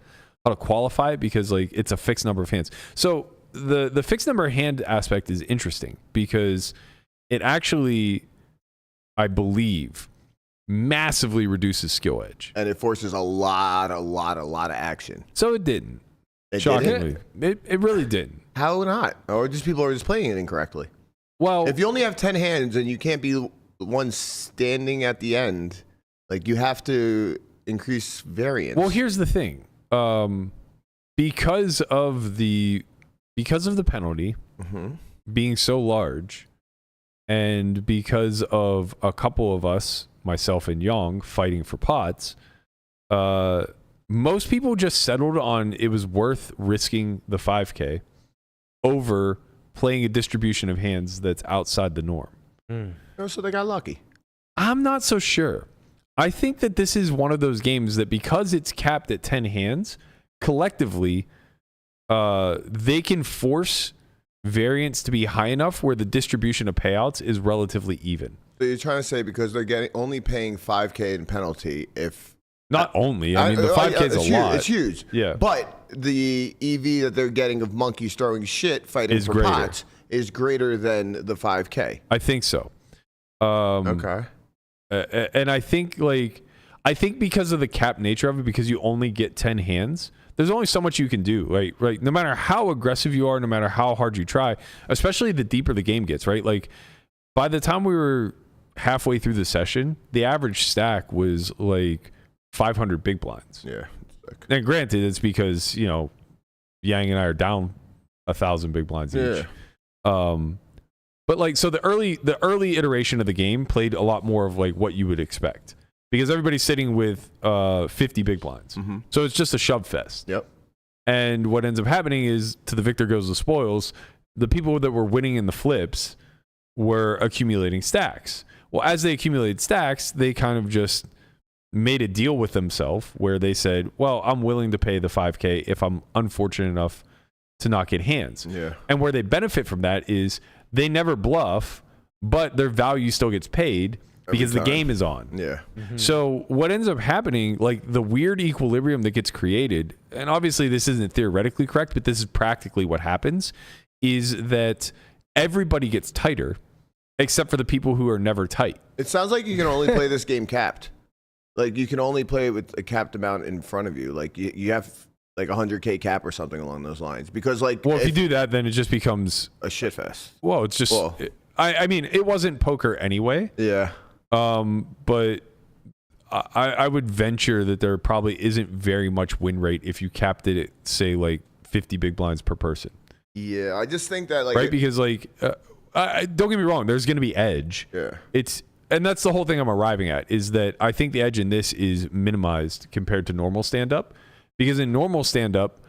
qualify it because like it's a fixed number of hands. So the fixed number of hand aspect is interesting because it actually, I believe, massively reduces skill edge. And it forces a lot of action. So it didn't. Shockingly. It really didn't. How not? Or just people are just playing it incorrectly. Well, if you only have 10 hands and you can't be the one standing at the end, like you have to increase variance. Well, here's the thing. Because of the penalty being so large, and because of a couple of us, myself and Yong, fighting for pots, most people just settled on it was worth risking the 5K over playing a distribution of hands that's outside the norm. Oh, so they got lucky. I'm not so sure. I think that this is one of those games that because it's capped at 10 hands, collectively, they can force variance to be high enough where the distribution of payouts is relatively even. So you're trying to say because they're only paying 5K in penalty if... Not only. I mean, the 5K is a lot. It's huge. Yeah. But the EV that they're getting of monkeys throwing shit fighting is for greater. pots is greater than the 5K. I think so. Okay. And I think because of the cap nature of it, because you only get 10 hands, there's only so much you can do, right? No matter how aggressive you are, no matter how hard you try, especially the deeper the game gets, right? Like by the time we were halfway through the session, the average stack was like 500 big blinds. Yeah. And granted, it's because, Yang and I are down 1,000 big blinds each. But like, so the early iteration of the game played a lot more of like what you would expect because everybody's sitting with 50 big blinds. Mm-hmm. So it's just a shove fest. Yep. And what ends up happening is to the victor goes the spoils. The people that were winning in the flips were accumulating stacks. Well, as they accumulated stacks, they kind of just made a deal with themselves where they said, well, I'm willing to pay the 5K if I'm unfortunate enough to not get hands. Yeah. And where they benefit from that is they never bluff, but their value still gets paid because the game is on. Yeah. Mm-hmm. So what ends up happening, like the weird equilibrium that gets created, and obviously this isn't theoretically correct, but this is practically what happens, is that everybody gets tighter except for the people who are never tight. It sounds like you can only play this game capped. Like, you can only play with a capped amount in front of you. Like, you have like 100K cap or something along those lines. Because, like... Well, if you do that, then it just becomes... a shitfest. Well, it's just... I mean, it wasn't poker anyway. Yeah. But I would venture that there probably isn't very much win rate if you capped it at, say, like 50 big blinds per person. Yeah, I just think that, like... Right? Because, like... don't get me wrong, there's going to be edge. Yeah. And that's the whole thing I'm arriving at, is that I think the edge in this is minimized compared to normal stand-up. Because in normal stand-up,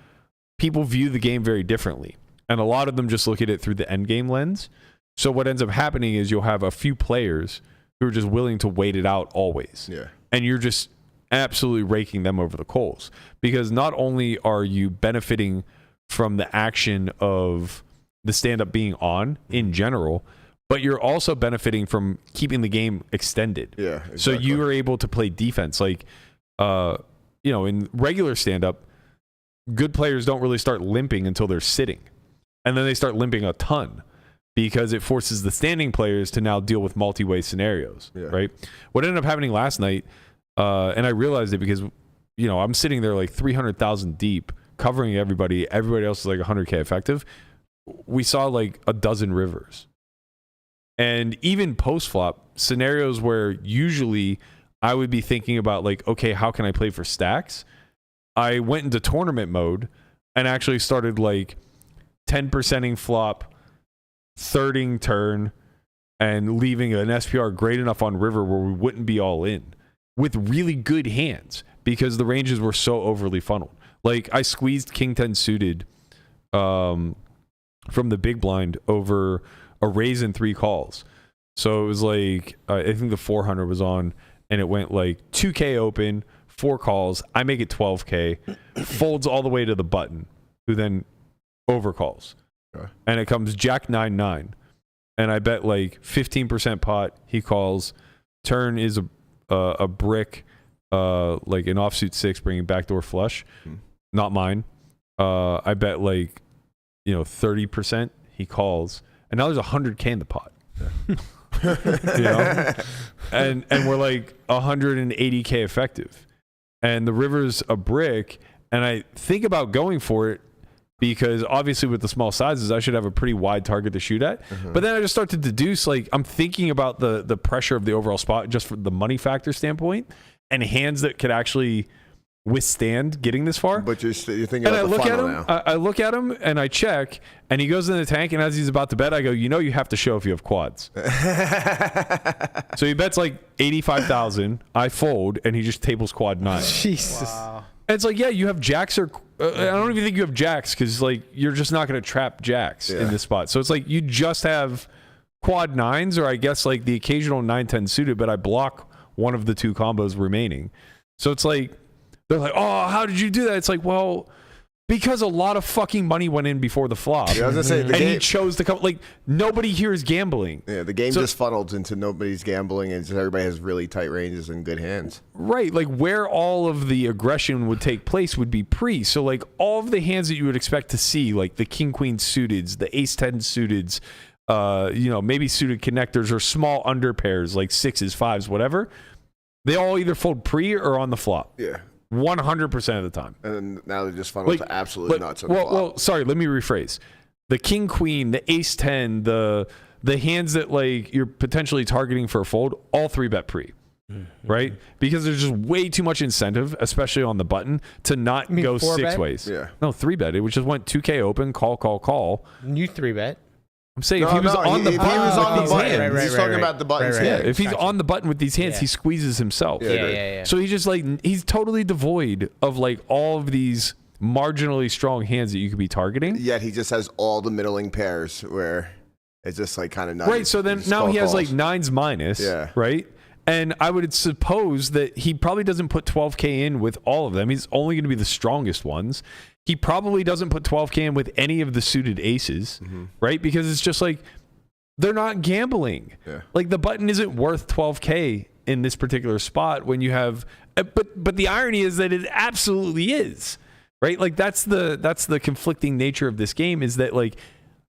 people view the game very differently. And a lot of them just look at it through the endgame lens. So what ends up happening is you'll have a few players who are just willing to wait it out always. Yeah. And you're just absolutely raking them over the coals. Because not only are you benefiting from the action of the stand-up being on in general, but you're also benefiting from keeping the game extended. Yeah, exactly. So you are able to play defense. Like, in regular stand-up, good players don't really start limping until they're sitting. And then they start limping a ton because it forces the standing players to now deal with multi-way scenarios, right? What ended up happening last night, and I realized it because, I'm sitting there like 300,000 deep, covering everybody. Everybody else is like 100K effective. We saw like a dozen rivers. And even post-flop, scenarios where usually I would be thinking about like, okay, how can I play for stacks? I went into tournament mode and actually started like 10%ing flop, 30ing turn, and leaving an SPR great enough on river where we wouldn't be all in with really good hands because the ranges were so overly funneled. Like I squeezed King 10 suited from the big blind over a raise and 3 calls. So it was like, I think the 400 was on and it went like 2K open, 4 calls. I make it 12K, folds all the way to the button, who then overcalls. Okay. And it comes Jack 9-9. And I bet like 15% pot. He calls. Turn is a brick, like an offsuit 6, bringing backdoor flush. Not mine. I bet like, 30%. He calls. And now there's 100K in the pot. And we're like 180K effective. And the river's a brick. And I think about going for it because obviously with the small sizes, I should have a pretty wide target to shoot at. But then I just start to deduce, like, I'm thinking about the pressure of the overall spot just from the money factor standpoint and hands that could actually withstand getting this far. But you're thinking and about the funnel now. I look at him and I check, and he goes in the tank, and as he's about to bet, I go, you have to show if you have quads. So he bets like 85,000. I fold, and he just tables quad 9. Jesus. Wow. And it's like, yeah, you have jacks or I don't even think you have jacks because like you're just not going to trap jacks in this spot. So it's like you just have quad 9s or I guess like the occasional 9-10 suited, but I block one of the 2 combos remaining. So it's like they're like, oh, how did you do that? It's like, well, because a lot of fucking money went in before the flop. Yeah, I was gonna say, and he chose to come. Like nobody here is gambling. Yeah, the game just funneled into nobody's gambling, and just everybody has really tight ranges and good hands. Right, like where all of the aggression would take place would be pre. So like all of the hands that you would expect to see, like the king queen suiteds, the ace 10 suiteds, maybe suited connectors or small under pairs like 6s, 5s, whatever. They all either fold pre or on the flop. Yeah. 100% of the time. And now they're just funneled to absolute nuts on the flop. Well, sorry, let me rephrase. The king queen, the ace 10, the hands that like you're potentially targeting for a fold, all 3-bet pre. Right? Because there's just way too much incentive, especially on the button, to not go 6 ways. Yeah. No, 3-bet. It just went 2K open, call. You 3-bet. I'm saying if he was on the button, he's talking about the buttons. Yeah, if he's on the button with these hands, he squeezes himself. Yeah. So he's just like, he's totally devoid of like all of these marginally strong hands that you could be targeting. Yet he just has all the middling pairs where it's just like kind of nuts. Right, so then now he has like 9s minus, right? And I would suppose that he probably doesn't put 12K in with all of them. He's only going to be the strongest ones. He probably doesn't put 12K in with any of the suited aces, right? Because it's just like, they're not gambling. Yeah. Like the button isn't worth 12K in this particular spot when you have, but the irony is that it absolutely is, right? Like that's the conflicting nature of this game is that like,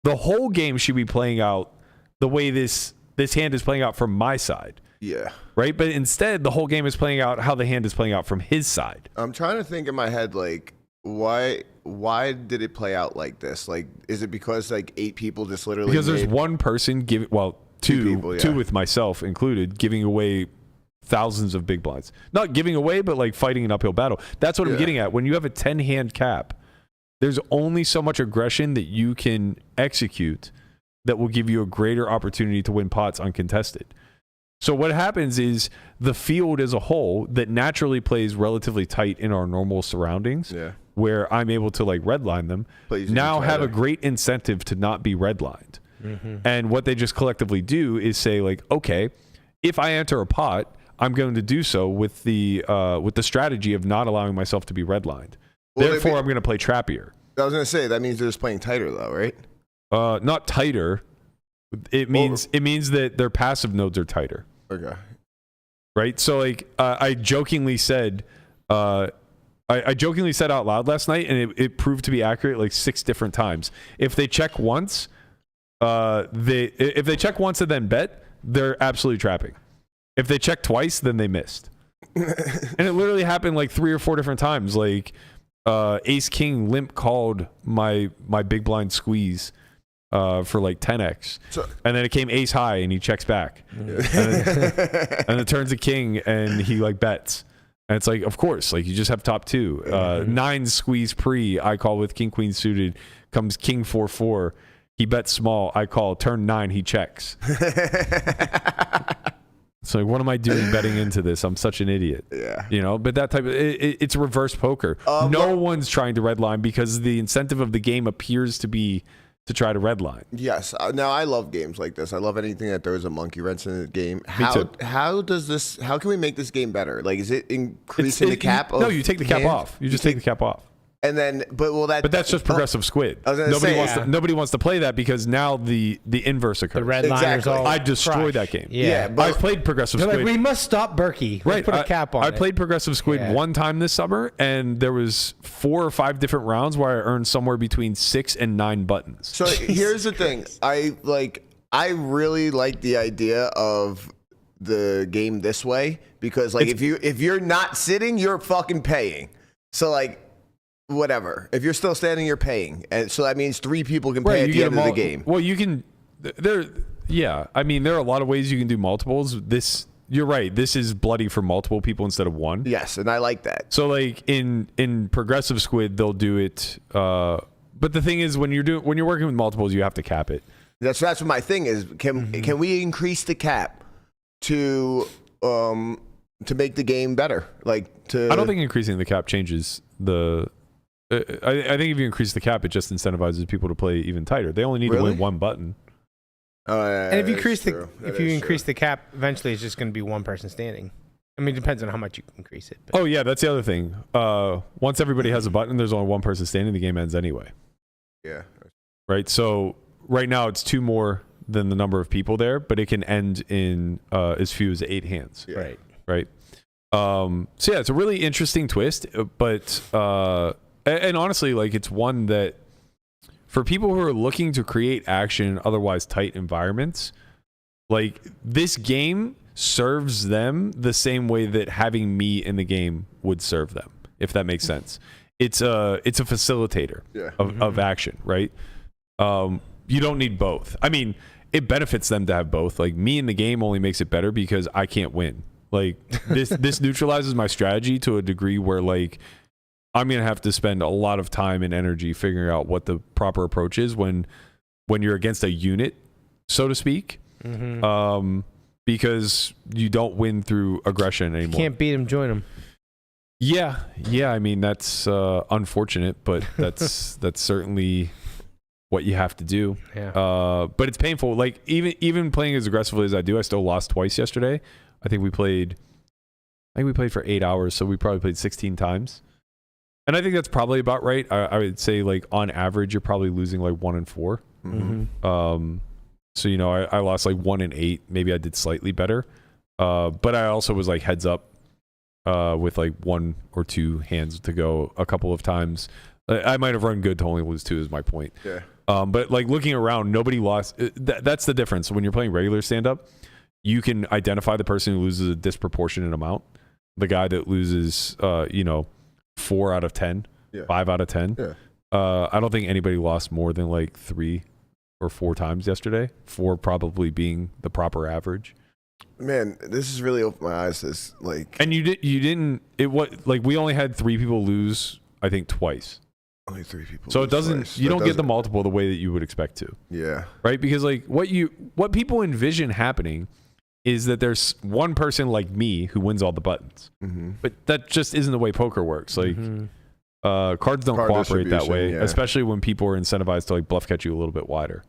The whole game should be playing out the way this hand is playing out from my side. Yeah. Right? But instead, the whole game is playing out how the hand is playing out from his side. I'm trying to think in my head, like, why did it play out like this? Like, is it because, like, 8 people just literally Because there's one person giving, well, two people, yeah. two with myself included, giving away thousands of big blinds. Not giving away, but, like, fighting an uphill battle. That's what I'm getting at. When you have a 10-hand cap, there's only so much aggression that you can execute that will give you a greater opportunity to win pots uncontested. So what happens is the field as a whole that naturally plays relatively tight in our normal surroundings, where I'm able to, like, redline them, now have a great incentive to not be redlined. And what they just collectively do is say, like, okay, if I enter a pot, I'm going to do so with the strategy of not allowing myself to be redlined. Well, therefore, I'm going to play trappier. I was going to say, that means they're just playing tighter, though, right? Not tighter. It means that their passive nodes are tighter. Okay. Right? So, like, I jokingly said out loud last night, and it proved to be accurate like 6 different times. If they check once, if they check once and then bet, they're absolutely trapping. If they check twice, then they missed. And it literally happened like 3 or 4 different times. Like, Ace King limp called my big blind squeeze for like 10x, and then it came ace high and he checks back, and it turns to king and he like bets, and it's like, of course, like, you just have top 2. 9 squeeze pre, I call with king queen suited, comes king 4-4, he bets small, I call, turn 9, he checks. It's like, what am I doing betting into this? I'm such an idiot. Yeah. You know, but that type of, it's reverse poker. No one's trying to redline because the incentive of the game appears to be to try to redline. Yes. Now, I love games like this. I love anything that throws a monkey wrench in the game. Me too. How can we make this game better? Like, is it increasing the cap? No, you take the cap off. You just take the cap off. And then, but that's just progressive squid. Nobody wants to play that because now the inverse occurs. The redliners all I destroyed that game. Yeah, I played progressive squid. Like, we must stop Berkey. Let's put a cap on it. I played progressive squid one time this summer, and there was 4 or 5 different rounds where I earned somewhere between 6 and 9 buttons. So here's the thing. I really like the idea of the game this way because, like, if you're not sitting, you're fucking paying. So, like, whatever. If you're still standing, you're paying, and so that means 3 people can pay at the end of the game. Well, you can. I mean, there are a lot of ways you can do multiples. You're right. This is bloody for multiple people instead of one. Yes, and I like that. So, like, in progressive squid, they'll do it. But the thing is, when you're working with multiples, you have to cap it. That's what my thing is. Can we increase the cap to make the game better? Like, I don't think increasing the cap changes the. I think if you increase the cap, it just incentivizes people to play even tighter. They only need to win 1 button. And if you increase the cap, eventually it's just going to be 1 person standing. I mean, it depends on how much you increase it. But. Oh yeah, that's the other thing. Once everybody has a button, there's only 1 person standing. The game ends anyway. Yeah. Right. So right now it's 2 more than the number of people there, but it can end in as few as 8 hands. Yeah. Right. So yeah, it's a really interesting twist, but. And honestly, like, it's one that for people who are looking to create action in otherwise tight environments, like, this game serves them the same way that having me in the game would serve them, if that makes sense. It's a facilitator of action, right? You don't need both. I mean, it benefits them to have both. Like, me in the game only makes it better because I can't win. Like, this neutralizes my strategy to a degree where, like, I'm going to have to spend a lot of time and energy figuring out what the proper approach is when you're against a unit, so to speak, because you don't win through aggression anymore. Can't beat him, join him. Yeah. I mean, that's unfortunate, but that's certainly what you have to do. Yeah. But it's painful. Like, even playing as aggressively as I do, I still lost twice yesterday. I think we played for 8 hours, so we probably played 16 times. And I think that's probably about right. I would say, like, on average, you're probably losing like 1 in 4. So, you know, I lost like 1 in 8. Maybe I did slightly better. But I also was like heads up with like 1 or 2 hands to go a couple of times. I might have run good to only lose 2 is my point. Yeah. But like looking around, nobody lost. That's the difference. When you're playing regular stand-up, you can identify the person who loses a disproportionate amount. The guy that loses, 4 out of 10, 5 out of 10. Yeah. I don't think anybody lost more than like 3 or 4 times yesterday. 4 probably being the proper average. Man, this has really opened my eyes. This and you didn't. We only had 3 people lose. I think twice. Only 3 people. So it doesn't. Twice. You don't get the multiple the way that you would expect to. Yeah. Right, because like what people envision happening is that there's one person like me who wins all the buttons, but that just isn't the way poker works. Like cards don't cooperate that way, especially when people are incentivized to like bluff catch you a little bit wider.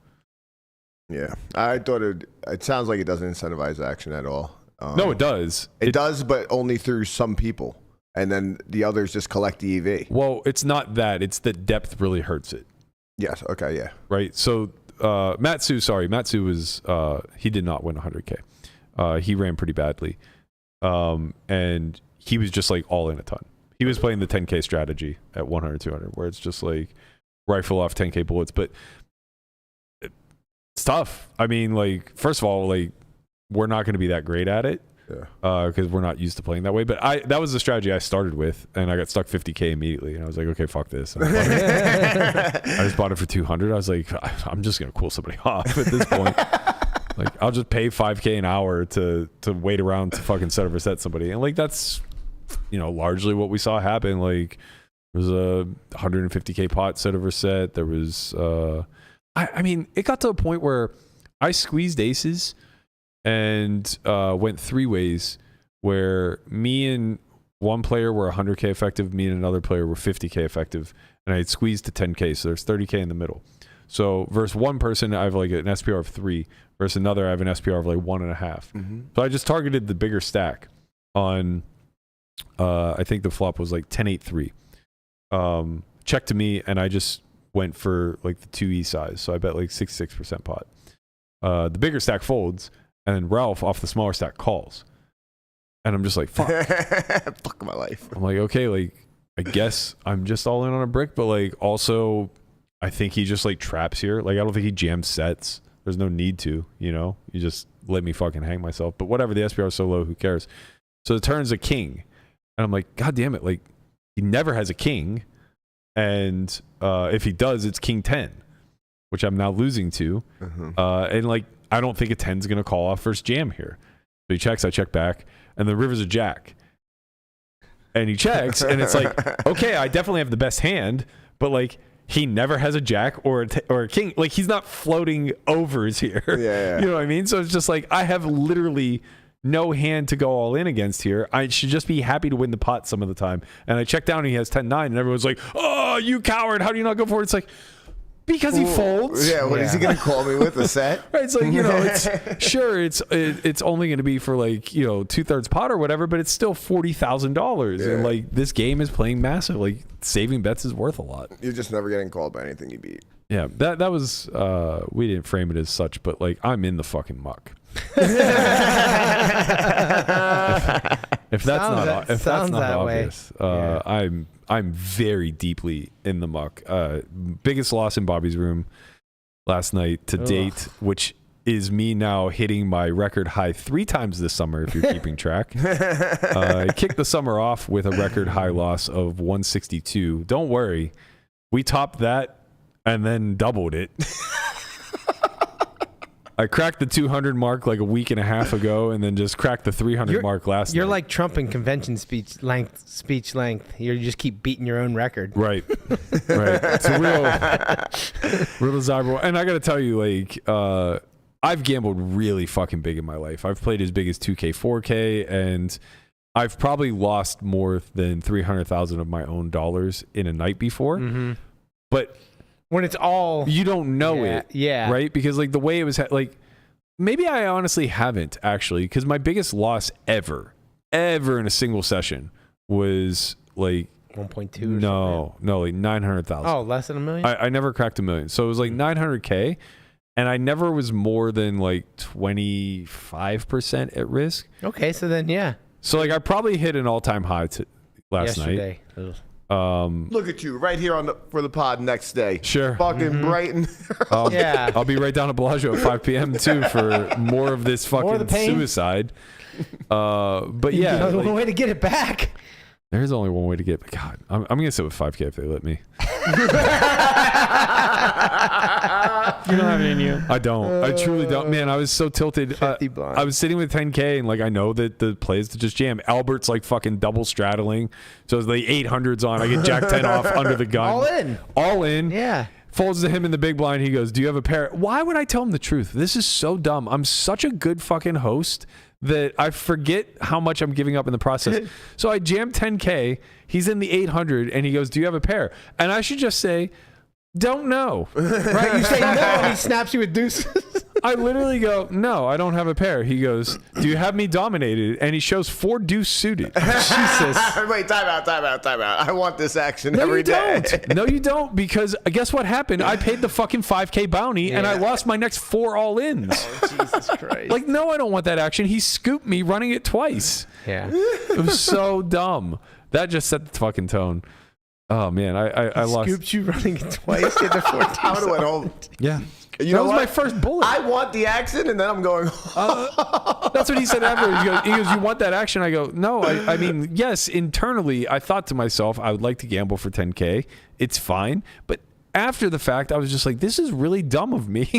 Yeah, I thought it sounds like it doesn't incentivize action at all. No, it does. It does, but only through some people, and then the others just collect the EV. Well, it's not that. It's that depth really hurts it. Yes. Okay. Yeah. Right. So Matsu was he did not win 100K. He ran pretty badly, and he was just like all in a ton. He was playing the 10K strategy at 100, 200, where it's just like rifle off 10K bullets. But it's tough. I mean, like, first of all, like, we're not going to be that great at it because we're not used to playing that way. But that was the strategy I started with, and I got stuck 50K immediately. And I was like, okay, fuck this. I just bought it for 200. I was like, I'm just going to cool somebody off at this point. Like, I'll just pay 5K an hour to wait around to fucking set or set somebody. And like, that's, largely what we saw happen. Like, there was a 150K pot set over set. There was, I mean, it got to a point where I squeezed aces and went 3 ways where me and one player were 100K effective, me and another player were 50K effective, and I had squeezed to 10K, so there's 30K in the middle. So versus one person, I have like an SPR of 3. Versus another, I have an SPR of like 1.5. So I just targeted the bigger stack on, I think the flop was like 10-8-3. Check to me, and I just went for like the 2E size. So I bet like 66% pot. The bigger stack folds, and then Ralph off the smaller stack calls. And I'm just like, fuck. Fuck my life. I'm like, okay, like, I guess I'm just all in on a brick, but like also, I think he just like traps here. Like, I don't think he jams sets. There's no need to, you just let me fucking hang myself. But whatever, the SPR is so low, who cares? So the turn's a king. And I'm like, God damn it. Like, he never has a king. And if he does, it's king 10, which I'm now losing to. And like, I don't think a 10's going to call off first jam here. So he checks, I check back, and the river's a jack. And he checks, and it's like, okay, I definitely have the best hand, but like, he never has a jack or a king. Like, he's not floating overs here. Yeah. You know what I mean? So it's just like, I have literally no hand to go all in against here. I should just be happy to win the pot some of the time. And I check down and he has 10-9, and everyone's like, oh, you coward. How do you not go for it? It's like, because he folds. Yeah, what is he going to call me with, a set? Right, it's like, it's only going to be for like, 2/3 pot or whatever, but it's still $40,000. And like, this game is playing massive. Like, saving bets is worth a lot. You're just never getting called by anything you beat. Yeah, that was, we didn't frame it as such, but like, I'm in the fucking muck. If that's not obvious, I'm very deeply in the muck. Biggest loss in Bobby's room last night to date, which is me now hitting my record high 3 times this summer, if you're keeping track. I kicked the summer off with a record high loss of 162. Don't worry, we topped that and then doubled it. I cracked the 200 mark like a week and a half ago, and then just cracked the 300 mark last night. You're like Trump in convention speech length. You just keep beating your own record. Right. It's a real desirable. And I got to tell you, like, I've gambled really fucking big in my life. I've played as big as 2K, 4K, and I've probably lost more than 300,000 of my own dollars in a night before. But when it's all, you don't know it, yeah, right? Because like the way it was, like, maybe I honestly haven't actually, because my biggest loss ever in a single session was like 1.2. No, like 900,000. Oh, less than $1 million. I never cracked $1 million, so it was like 900K, and I never was more than like 25% at risk. Okay, so then yeah. So like I probably hit an all-time high last night. Look at you right here for the pod next day. Sure. Fucking Brighton. Yeah. I'll be right down at Bellagio at 5 p.m. too for more of this More of the fucking pain? suicide. But yeah, There's like, one way to get it back. there's only one way to get. God, I'm gonna sit with 5K if they let me. You don't have it in you. I don't. I truly don't. Man, I was so tilted. 50 blind. I was sitting with 10K and like I know that the plays to just jam. Albert's like fucking double straddling, so as the 800's on, I get Jack 10 off under the gun. All in. All in. Yeah. Folds to him in the big blind. He goes, "Do you have a pair?" Why would I tell him the truth? This is so dumb. I'm such a good fucking host that I forget how much I'm giving up in the process. So I jam 10K. He's in the 800, and he goes, "Do you have a pair?" And I should just say, "Don't know." Right? You say no, and he snaps you with deuces. I literally go, "No, I don't have a pair." He goes, "Do you have me dominated?" And he shows 4 deuce suited. Jesus. Wait, time out. I want this action No, every you day. don't. No, you don't. Because guess what happened? I paid the fucking 5K bounty, and I lost my next 4 all-ins. Jesus Christ. Like, no, I don't want that action. He scooped me running it twice. Yeah. It was so dumb. That just set the fucking tone. Oh man, I lost. Scooped you running it twice. Hit the 14. I would have went home. Yeah, You that know was what? my first bullet. I want the action, and then I'm going. That's what he said after. He goes, "You want that action?" I go, "No, I mean, yes." Internally, I thought to myself, I would like to gamble for 10K. It's fine, but after the fact, I was just like, "This is really dumb of me."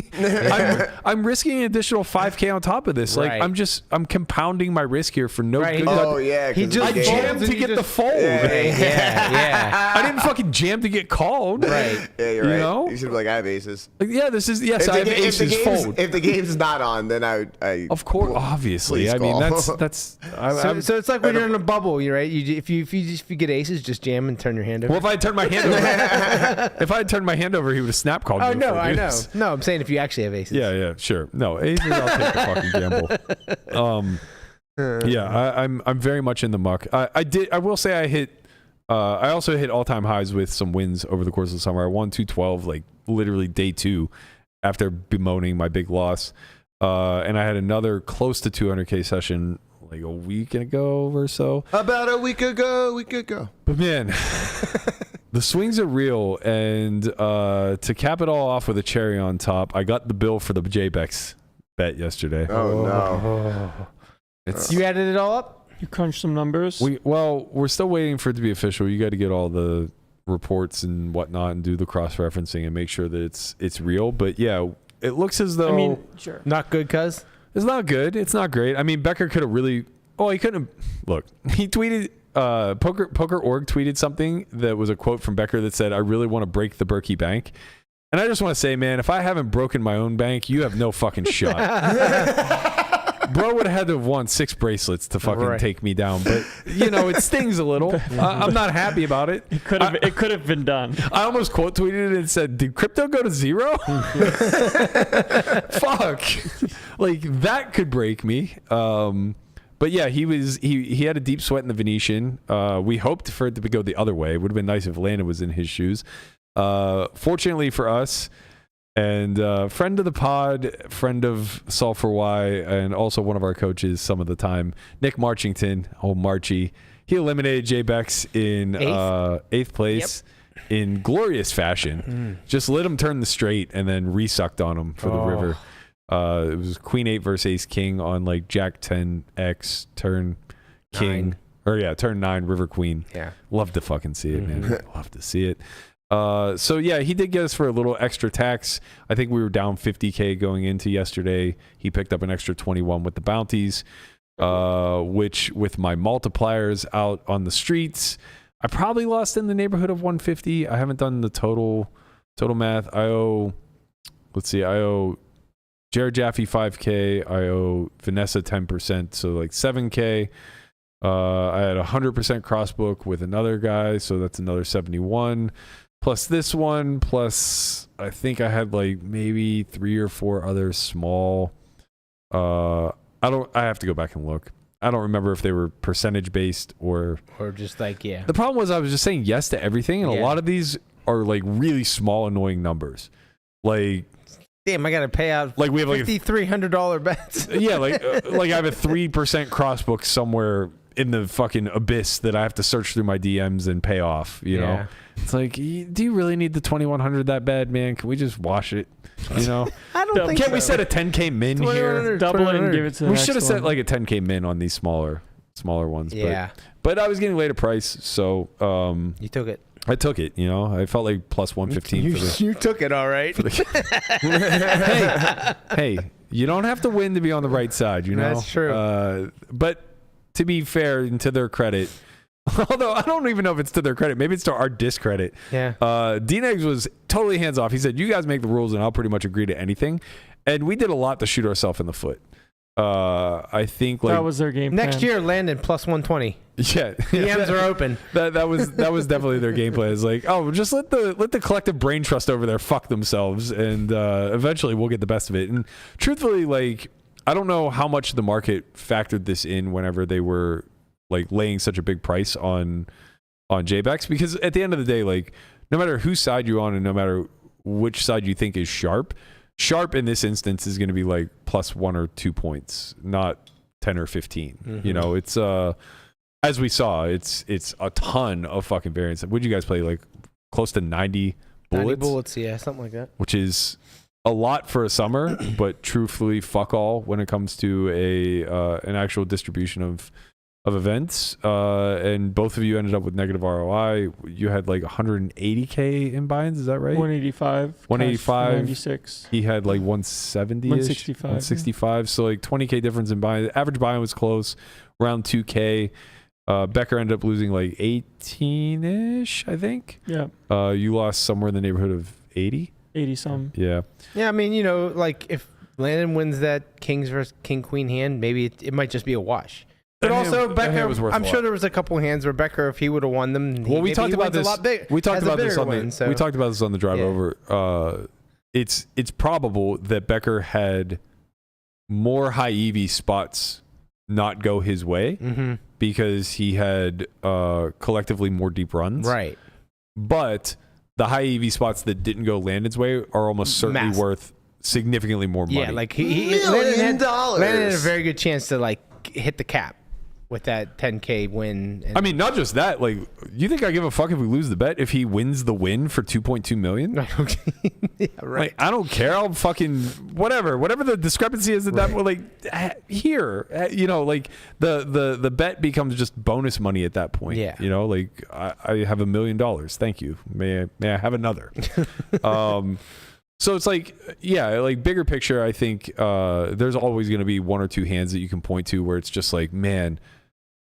I'm risking an additional 5K on top of this. Like, Right. I'm compounding my risk here for no Right, good. Oh yeah, He 'cause just I the game- jammed to get the fold. Yeah. I didn't fucking jam to get called. Right. Yeah, you're You right. know? You should be like, I have aces. Like, yeah, this is yes. I have aces fold. If the game's not on, then I Of course, obviously. Please I mean, call. that's. So it's like when you're in a bubble, you right? If you get aces, just jam and turn your hand over. Well, if I had turned my hand over, he would have snap called me. Oh no, before I know. this. No, I'm saying if you actually have aces. Yeah, sure. No, aces. I'll take the fucking gamble. Yeah, I'm very much in the muck. I will say I hit. I also hit all-time highs with some wins over the course of the summer. I won 212, like literally day 2, after bemoaning my big loss. And I had another close to 200K session like a week ago or so. About a week ago. But man, the swings are real. And to cap it all off with a cherry on top, I got the bill for the JBex bet yesterday. Oh no. It's You added it all up? You crunch some numbers. we're still waiting for it to be official. You got to get all the reports and whatnot and do the cross-referencing and make sure that it's real. But yeah, it looks as though I mean, sure. Not good, cuz? it's not good. It's not great. I mean, Becker could have really. Oh, he couldn't have. Look, he tweeted. Poker Org tweeted something that was a quote from Becker that said, "I really want to break the Berkey bank." And I just want to say, man, if I haven't broken my own bank, you have no fucking shot. Bro would have had to have won 6 bracelets to fucking take me down, but you know it stings a little. I'm not happy about it. It could have been done. I almost quote tweeted it and said, "Did crypto go to 0?" Fuck, like that could break me. But yeah, he had a deep sweat in the Venetian. We hoped for it to go the other way. It would have been nice if Landon was in his shoes. Fortunately for us. And friend of the pod, friend of Solve for Y, and also one of our coaches some of the time, Nick Marchington, Marchie. He eliminated JBex in 8th place in glorious fashion. Just let him turn the straight and then resucked on him for the river. It was Queen 8 versus Ace King on like Jack 10X, turn King. Turn 9, River Queen. Yeah. Love to fucking see it, man. Love to see it. So yeah, he did get us for a little extra tax. I think we were down 50K going into yesterday. He picked up an extra 21 with the bounties, which with my multipliers out on the streets, I probably lost in the neighborhood of 150. I haven't done the total math. I owe Jared Jaffe 5K. I owe Vanessa 10%, so like 7K. I had 100% Crossbook with another guy, so that's another 71. Plus this one, plus I think I had like maybe 3 or 4 other small. I have to go back and look. I don't remember if they were percentage based or just like The problem was I was just saying yes to everything, and a lot of these are like really small, annoying numbers. Like, damn, I gotta pay out like we have like $5,300 bets. yeah, like I have a 3% Crossbook somewhere in the fucking abyss that I have to search through my DMs and pay off. You know, it's like, do you really need the 2100 that bad, man? Can we just wash it? You know, I don't think Can't so. we set a 10K min here? Double it and give it to the We next should have set one. like a 10K min on these smaller ones. Yeah. But I was getting later price, so You took it. I took it. You know, I felt like plus 115 for the. You took it, all right. Hey, you don't have to win to be on the right side. You know, That's true. But to be fair and to their credit, although I don't even know if it's to their credit, maybe it's to our discredit. Yeah. D-Negs was totally hands off. He said, "You guys make the rules, and I'll pretty much agree to anything." And we did a lot to shoot ourselves in the foot. I think like That was their game plan. Next year, Landon plus 120. yeah, DMs are open. That was definitely their game plan. It's like, oh, just let the collective brain trust over there fuck themselves, and eventually we'll get the best of it. And truthfully, like, I don't know how much the market factored this in whenever they were like laying such a big price on JBex, because at the end of the day, like, no matter whose side you're on and no matter which side you think is sharp in this instance is going to be like plus 1 or 2 points, not 10 or 15. Mm-hmm. You know, it's as we saw, it's a ton of fucking variance. Would you guys play like close to 90 bullets? 90 bullets, yeah, something like that. Which is a lot for a summer, but truthfully, fuck all when it comes to an actual distribution of events. And both of you ended up with negative ROI. You had like 180K in buy-ins, is that right? 185. 185. 96. He had like 170. 165. 165. So like 20K difference in buy-in. Average buy-in was close, around 2K. Becker ended up losing like 18-ish, I think. Yeah. You lost somewhere in the neighborhood of 80. 80 some. Yeah. Yeah, I mean, you know, like if Landon wins that Kings versus King Queen hand, maybe it might just be a wash. But That also, hand- that Becker, hand was worth I'm a sure lot. there was a couple hands where Becker, if he would have won them, Well, we maybe talked he about wins this. a lot big. We talked has a about this bigger on win, so. we talked about this on the drive Yeah. over. It's probable that Becker had more high EV spots not go his way Mhm. because he had collectively more deep runs. Right. But the high EV spots that didn't go Landon's way are almost certainly Massive. worth significantly more money. Yeah, like $1 Landon million. had a very good chance to like hit the cap with that 10K win. And I mean, not just that. Like, you think I give a fuck if we lose the bet if he wins the win for 2.2 million? yeah, right. Like, I don't care. I'll fucking whatever the discrepancy is at that point. Like, here, you know, like the bet becomes just bonus money at that point. Yeah. You know, like I have $1 million. Thank you. May I have another? So it's like, yeah, like bigger picture. I think there's always going to be one or two hands that you can point to where it's just like, man,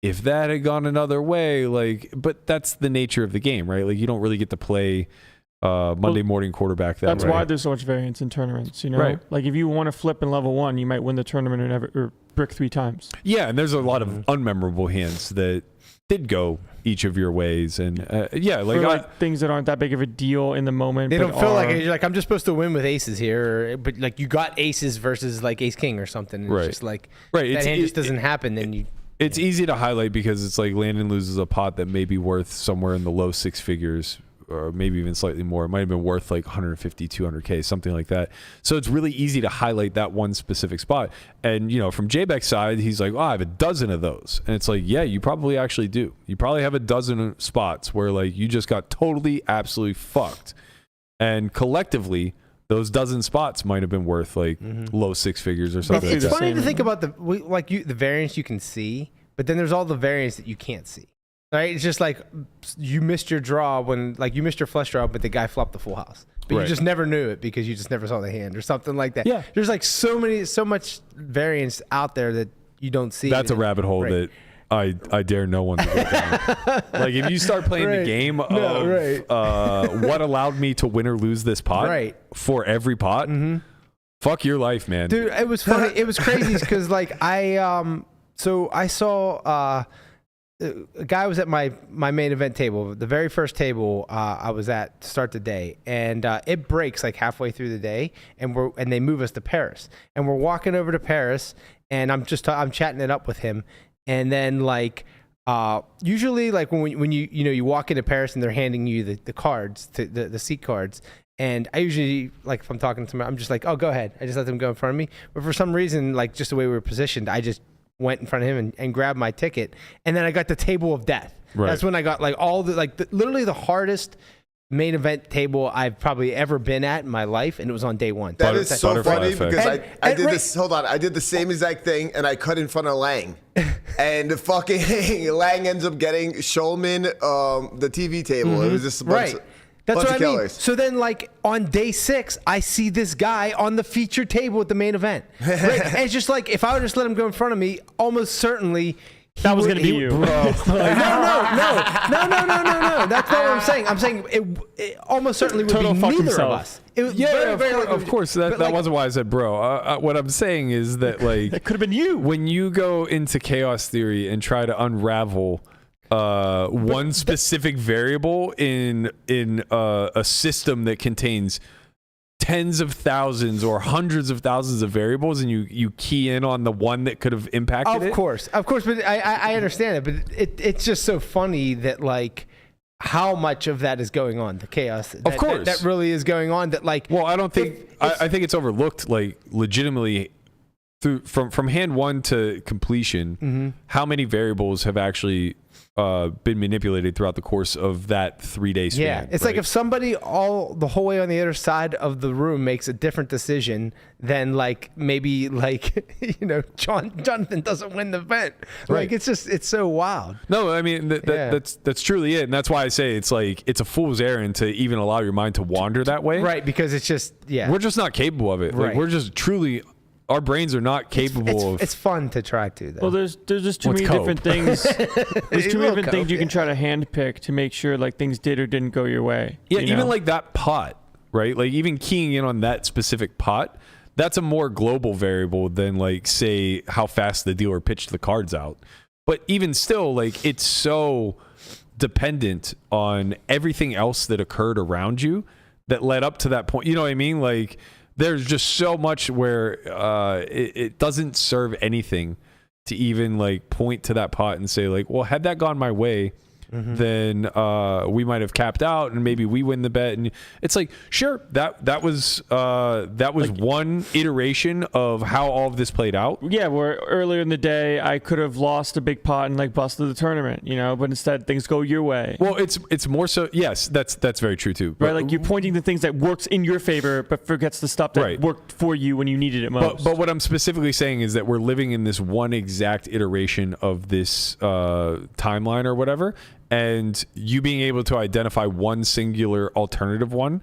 if that had gone another way, like, but that's the nature of the game, right? Like, you don't really get to play Monday morning quarterback that That's way. why there's so much variance in tournaments, you know? Right. Like if you want to flip in level 1, you might win the tournament or brick 3 times. Yeah, and there's a lot of unmemorable hands that did go each of your ways, and yeah, Or like things that aren't that big of a deal in the moment. They but don't feel like are- it. You're like, I'm just supposed to win with aces here, but like you got aces versus like ace king or something. And Right. It's just like Right, that it's- hand just it- doesn't happen. Then you. it's easy to highlight because it's like Landon loses a pot that may be worth somewhere in the low 6 figures, or maybe even slightly more. It might have been worth like 150, 200K, something like that. So it's really easy to highlight that one specific spot. And, you know, from JBeck's side, he's like, oh, I have a dozen of those. And it's like, yeah, you probably actually do. You probably have a dozen spots where like you just got totally, absolutely fucked. And collectively, those dozen spots might have been worth like low 6 figures or something It's like that. funny to think about the variance you can see, but then there's all the variance that you can't see. Right? It's just like you missed your draw when like you missed your flush draw, but the guy flopped the full house. But Right. you just never knew it because you just never saw the hand or something like that. Yeah. There's like so much variance out there that you don't see. That's a rabbit hole Right. that I dare no one to go down. Like if you start playing the Right. game of No, right. what allowed me to win or lose this pot Right. for every pot, fuck your life, man. Dude, it was funny. It was crazy because like I saw a guy was at my main event table, the very first table I was at to start the day, and it breaks like halfway through the day, and they move us to Paris, and we're walking over to Paris, and I'm chatting it up with him, and then like usually like when you walk into Paris and they're handing you the cards to the seat cards. And I usually, like, if I'm talking to them, I'm just like, oh, go ahead. I just let them go in front of me. But for some reason, like, just the way we were positioned, I just went in front of him and grabbed my ticket. And then I got the table of death. Right. That's when I got like all the, literally the hardest main event table I've probably ever been at in my life, and it was on day one. That is so Butterfly funny effect. because I did this. Hold on, I did the same exact thing, and I cut in front of Lang, and the fucking Lang ends up getting Schulman the TV table. It was just a bunch of, That's bunch what I of mean. killers. So then, like on day 6, I see this guy on the featured table at the main event. Right? And it's just like if I would just let him go in front of me, almost certainly. That was going to be you. Bro. No. That's not what I'm saying. I'm saying it almost certainly would Total be fuck neither himself. of us. It was of course. That wasn't why I said bro. What I'm saying is that like That could have been you. when you go into chaos theory and try to unravel one specific variable in a system that contains tens of thousands or hundreds of thousands of variables, and you key in on the one that could have impacted it. Of course, but I understand it. But it's just so funny that like how much of that is going on, the chaos. Of course, that really is going on. That like, well, I don't think I think it's overlooked. Like legitimately, from hand 1 to completion, how many variables have actually been manipulated throughout the course of that 3-day span? Yeah, it's like if somebody the whole way on the other side of the room makes a different decision, then like maybe like Jonathan doesn't win the event. Like it's so wild. No, I mean that's truly it, and that's why I say it's like it's a fool's errand to even allow your mind to wander that way. Right, because it's just we're just not capable of it. Like we're just truly. Our brains are not capable of. It's fun to try to, though. Well, there's just too many different things. There's too many different things you can try to handpick to make sure like things did or didn't go your way. Yeah, even like that pot, right? Like even keying in on that specific pot, that's a more global variable than like say how fast the dealer pitched the cards out. But even still, like it's so dependent on everything else that occurred around you that led up to that point. You know what I mean? Like. There's just so much where it doesn't serve anything to even like point to that pot and say like, well, had that gone my way, then we might have capped out and maybe we win the bet. And it's like, sure, that was like, one iteration of how all of this played out. Yeah, where earlier in the day I could have lost a big pot and like busted the tournament, but instead things go your way. Well, it's more so. Yes, that's very true too. Right, like you're pointing to things that works in your favor, but forgets the stuff that worked for you when you needed it most. But what I'm specifically saying is that we're living in this one exact iteration of this timeline or whatever. And you being able to identify one singular alternative one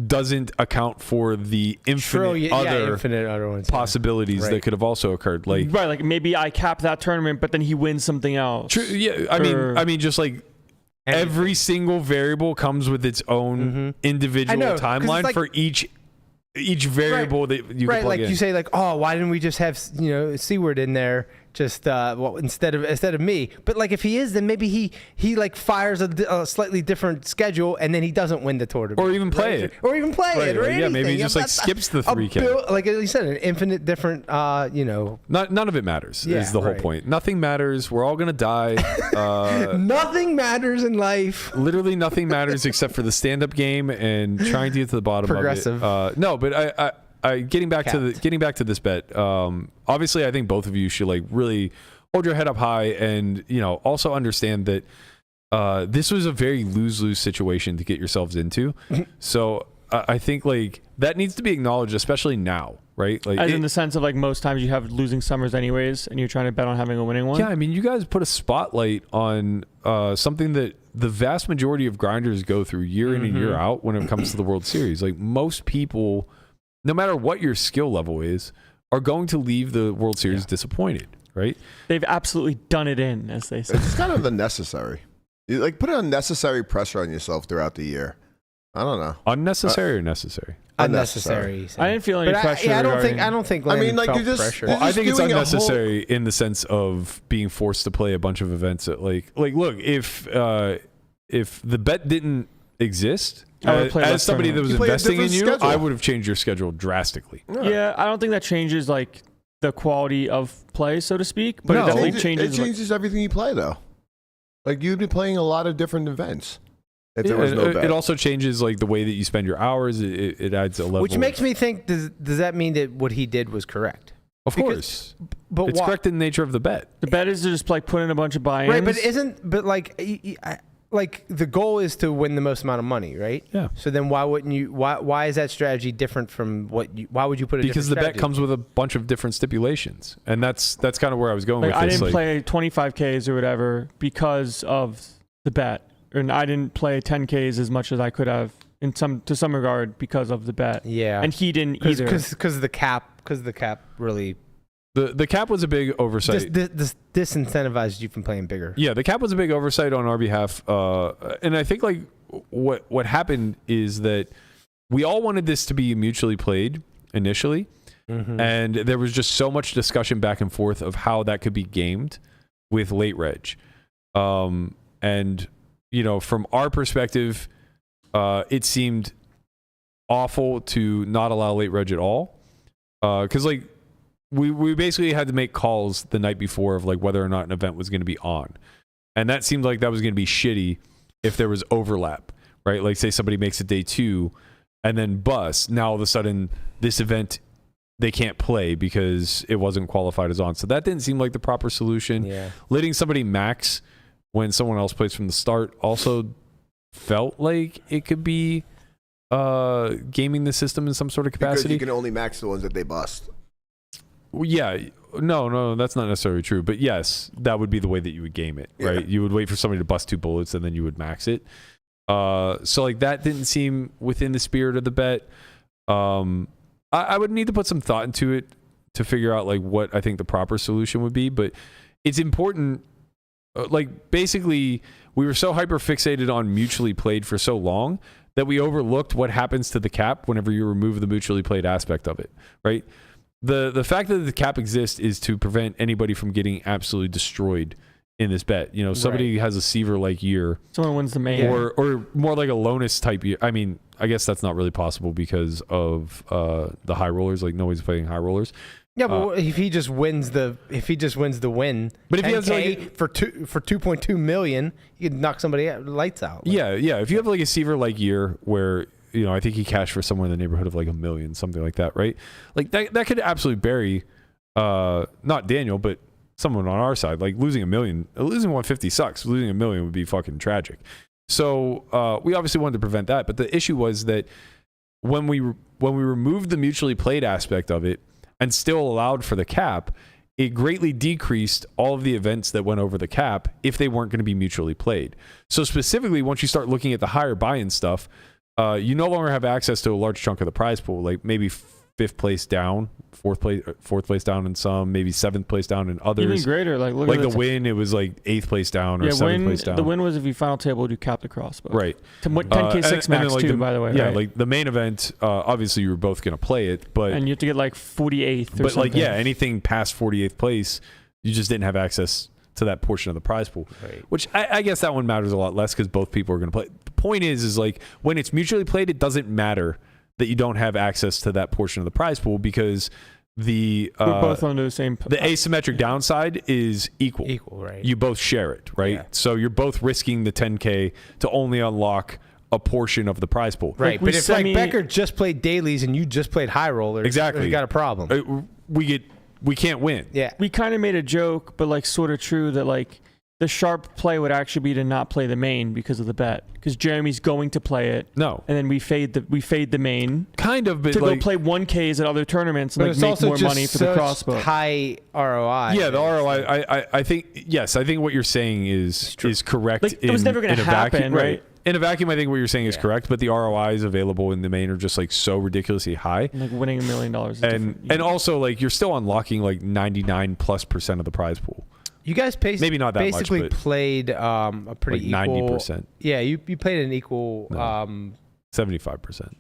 doesn't account for the infinite other ones, possibilities that could have also occurred. Like like maybe I cap that tournament, but then he wins something else. True. Yeah. I mean, just like every single variable comes with its own individual timeline like, for each variable that you can plug in. You say like, oh, why didn't we just have Seaward in there? Just instead of me, but like if he is, then maybe he like fires a slightly different schedule and then he doesn't win the tournament, or even play it, or anything. Yeah, maybe he just like skips the 3K. Like you said, an infinite different. None of it matters. Is the whole point. Nothing matters. We're all gonna die. Nothing matters in life. Literally nothing matters except for the stand-up game and trying to get to the bottom of it. No, but getting back to this bet. Obviously, I think both of you should like really hold your head up high, and also understand that this was a very lose-lose situation to get yourselves into. So I think like that needs to be acknowledged, especially now, right? Like in the sense of like most times you have losing summers anyways, and you're trying to bet on having a winning one. Yeah, I mean, you guys put a spotlight on something that the vast majority of grinders go through year in and year out when it comes to the World Series. Like most people, no matter what your skill level is, are going to leave the World Series disappointed, right? They've absolutely done it in, as they say. It's kind of unnecessary. You like put unnecessary pressure on yourself throughout the year. I don't know. Unnecessary or necessary? Unnecessary. I didn't feel any pressure. I don't think. Landon felt pressure. Well, I think it's unnecessary in the sense of being forced to play a bunch of events that like look, if the bet didn't exist, as somebody that was investing in you, I would have changed your schedule drastically. Yeah, I don't think that changes like the quality of play, so to speak, but it definitely changes. It changes everything you play, though. Like you'd be playing a lot of different events if there was no bet. It also changes like the way that you spend your hours. It adds a level. Which makes me think: does that mean that what he did was correct? Of course. But It's correct in the nature of the bet. The bet is to just like put in a bunch of buy-ins. Right, but like the goal is to win the most amount of money, right? Yeah. So then why wouldn't you? Why is that strategy different from what you? Why would you put it? Because the bet comes with a bunch of different stipulations, and that's kind of where I was going Like, with I this. didn't play 25Ks or whatever because of the bet, and I didn't play 10Ks as much as I could have to some regard because of the bet. Yeah. And he didn't either. Because the cap really the cap was a big oversight. this disincentivized you from playing bigger. Yeah, the cap was a big oversight on our behalf, and I think like what happened is that we all wanted this to be mutually played initially, and there was just so much discussion back and forth of how that could be gamed with late reg, and you know, from our perspective, it seemed awful to not allow late reg at all, because like. We basically had to make calls the night before of like whether or not an event was going to be on. And that seemed like that was going to be shitty if there was overlap, right? Like say somebody makes it day 2 and then bust. Now all of a sudden this event they can't play because it wasn't qualified as on. So that didn't seem like the proper solution. Yeah. Letting somebody max when someone else plays from the start also felt like it could be gaming the system in some sort of capacity. Because you can only max the ones that they bust. Yeah, no, that's not necessarily true. But yes, that would be the way that you would game it, right? You would wait for somebody to bust 2 bullets and then you would max it. So like that didn't seem within the spirit of the bet. I would need to put some thought into it to figure out like what I think the proper solution would be. But it's important. Like basically, we were so hyper fixated on mutually played for so long that we overlooked what happens to the cap whenever you remove the mutually played aspect of it, right? The fact that the cap exists is to prevent anybody from getting absolutely destroyed in this bet. You know, somebody has a Seiver like year. Someone wins the main. Or more like a Lonus type year. I mean, I guess that's not really possible because of the high rollers. Like nobody's playing high rollers. Yeah, but if he just wins the win, but if he has like for 2.2 million, you could knock somebody out, lights out. Like, yeah. If you have like a Seiver like year where, you know, I think he cashed for somewhere in the neighborhood of like $1 million, something like that, right? Like that could absolutely bury, not Daniel, but someone on our side. Like losing $1 million, losing 150 sucks. Losing $1 million would be fucking tragic. So we obviously wanted to prevent that, but the issue was that when we removed the mutually played aspect of it and still allowed for the cap, it greatly decreased all of the events that went over the cap if they weren't going to be mutually played. So specifically, once you start looking at the higher buy-in stuff, you no longer have access to a large chunk of the prize pool, like maybe 5th place down, 4th place down in some, maybe 7th place down in others. Even greater, like look like at the win, it was like 8th place down or 7th place down. The win was if you final table, you cap the crossbook. Right. 10K6 max like too, by the way. Yeah, right? like the main event, obviously you were both going to play it, but and you have to get like 48th or but something. like yeah, anything past 48th place, you just didn't have access to that portion of the prize pool. Right. Which I guess that one matters a lot less because both people are going to play. The point is like when it's mutually played, it doesn't matter that you don't have access to that portion of the prize pool because we're both under the same. The asymmetric downside is equal. Equal, right? You both share it, right? Yeah. So you're both risking the 10K to only unlock a portion of the prize pool. Right. But if like Becker just played dailies and you just played high rollers, exactly, you got a problem. We can't win. Yeah. We kind of made a joke, but like sort of true that like the sharp play would actually be to not play the main because of the bet. Because Jeremy's going to play it. No. And then we fade the main. Kind of, but to like, go play 1Ks at other tournaments and But like it's make also more just money for the crossbook. High ROI. Yeah, the ROI. I think yes. I think what you're saying is correct. Like, it was never going to happen, vacuum, right? In a vacuum, I think what you're saying is correct, but the ROIs available in the main are just like so ridiculously high. Like winning $1 million is and also like you're still unlocking like 99+% of the prize pool. You guys maybe not that basically much, but played a pretty like equal 90%. Yeah, you played an equal 75%.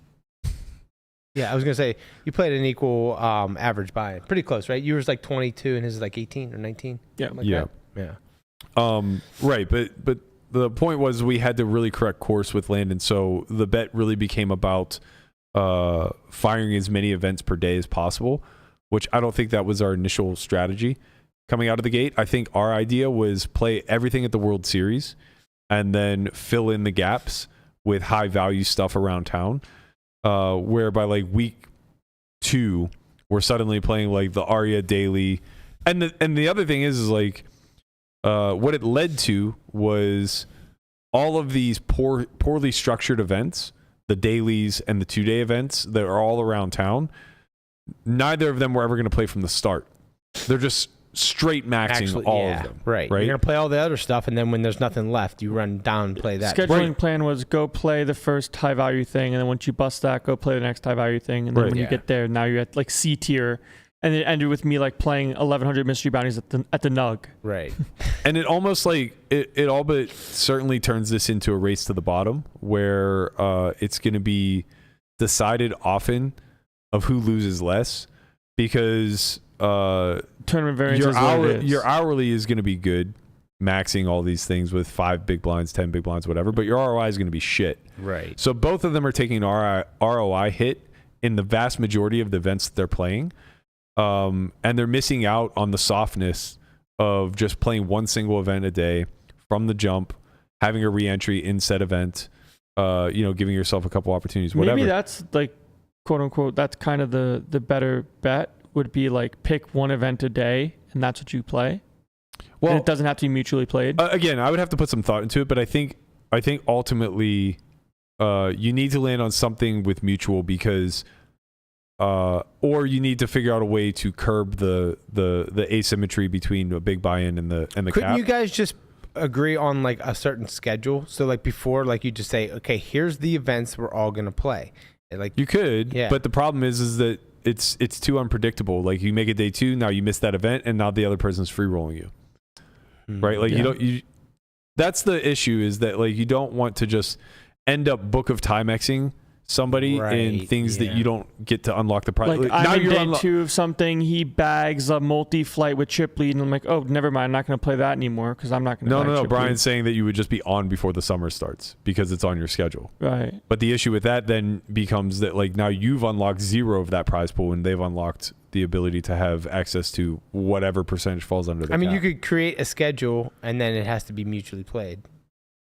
Yeah, I was gonna say you played an equal average buy-in. Pretty close, right? Yours like 22 and his is like 18 or 19. Yeah, like yeah, that. Yeah. Right, but the point was we had to really correct course with Landon, so the bet really became about firing as many events per day as possible, which I don't think that was our initial strategy coming out of the gate. I think our idea was play everything at the World Series and then fill in the gaps with high value stuff around town, where by like week 2 we're suddenly playing like the Arya daily. And the other thing is like what it led to was all of these poorly structured events, the dailies and the 2-day events that are all around town. Neither of them were ever going to play from the start. They're just straight maxing all of them. Right. You're going to play all the other stuff, and then when there's nothing left, you run down and play that. Scheduling plan was go play the first high value thing, and then once you bust that, go play the next high value thing. And then when you get there, now you're at like C tier. And it ended with me like playing 1,100 mystery bounties at the Nug. Right. And it almost like it all but certainly turns this into a race to the bottom, where it's going to be decided often of who loses less, because tournament variance your hourly is going to be good, maxing all these things with 5 big blinds, 10 big blinds, whatever, but your ROI is going to be shit. Right. So both of them are taking an ROI hit in the vast majority of the events that they're playing. And they're missing out on the softness of just playing one single event a day from the jump, having a re-entry in said event, giving yourself a couple opportunities, whatever. Maybe that's like, quote unquote, that's kind of the better bet would be like pick one event a day and that's what you play. Well, and it doesn't have to be mutually played. Again, I would have to put some thought into it, but I think ultimately you need to land on something with mutual, because or you need to figure out a way to curb the asymmetry between a big buy-in and the Couldn't cap. you guys just agree on like a certain schedule? So like before, like you just say, okay, here's the events we're all gonna play. And like you could, but the problem is that it's too unpredictable. Like you make a day 2, now you miss that event, and now the other person's free rolling you, right? Like that's the issue, is that like you don't want to just end up book of Timexing somebody in things that you don't get to unlock the prize. Like I'm in day 2 of something, he bags a multi-flight with chip lead, and I'm like, oh, never mind, I'm not going to play that anymore because I'm not going to No, Brian's saying that you would just be on before the summer starts because it's on your schedule. Right. But the issue with that then becomes that like now you've unlocked 0 of that prize pool, and they've unlocked the ability to have access to whatever percentage falls under the cap. you could create a schedule, and then it has to be mutually played.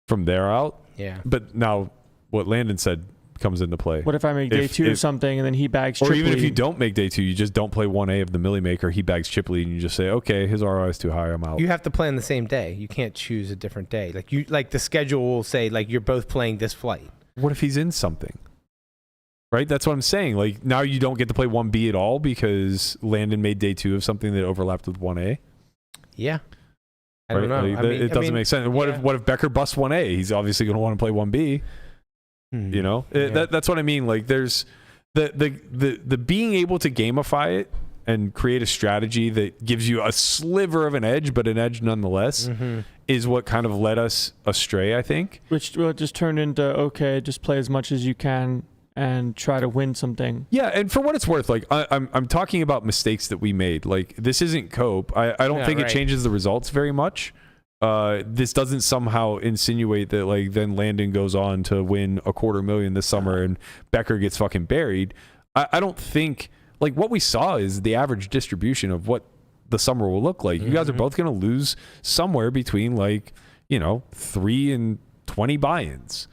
From there out? Yeah. But now what Landon said comes into play. What if I make day 2 of something and then he bags chip lead? Or even lead? if you don't make day 2, you just don't play 1A of the Millie Maker, he bags chip lead, and you just say, okay, his ROI is too high, I'm out. You have to play on the same day. You can't choose a different day. Like the schedule will say like you're both playing this flight. What if he's in something? Right? That's what I'm saying. Like now you don't get to play 1B at all because Landon made day 2 of something that overlapped with 1A. Yeah. I don't know. Like, it doesn't make sense. What if Becker busts 1A? He's obviously going to want to play 1B. You know, that's what I mean. Like there's the being able to gamify it and create a strategy that gives you a sliver of an edge, but an edge nonetheless, is what kind of led us astray, I think. Which will just turn into, okay, just play as much as you can and try to win something. Yeah, and for what it's worth, like I'm talking about mistakes that we made. Like this isn't cope. I don't think it changes the results very much. This doesn't somehow insinuate that like then Landon goes on to win $250,000 this summer and Becker gets fucking buried. I don't think, like, what we saw is the average distribution of what the summer will look like. You guys are both going to lose somewhere between like 3 and 20 buy-ins,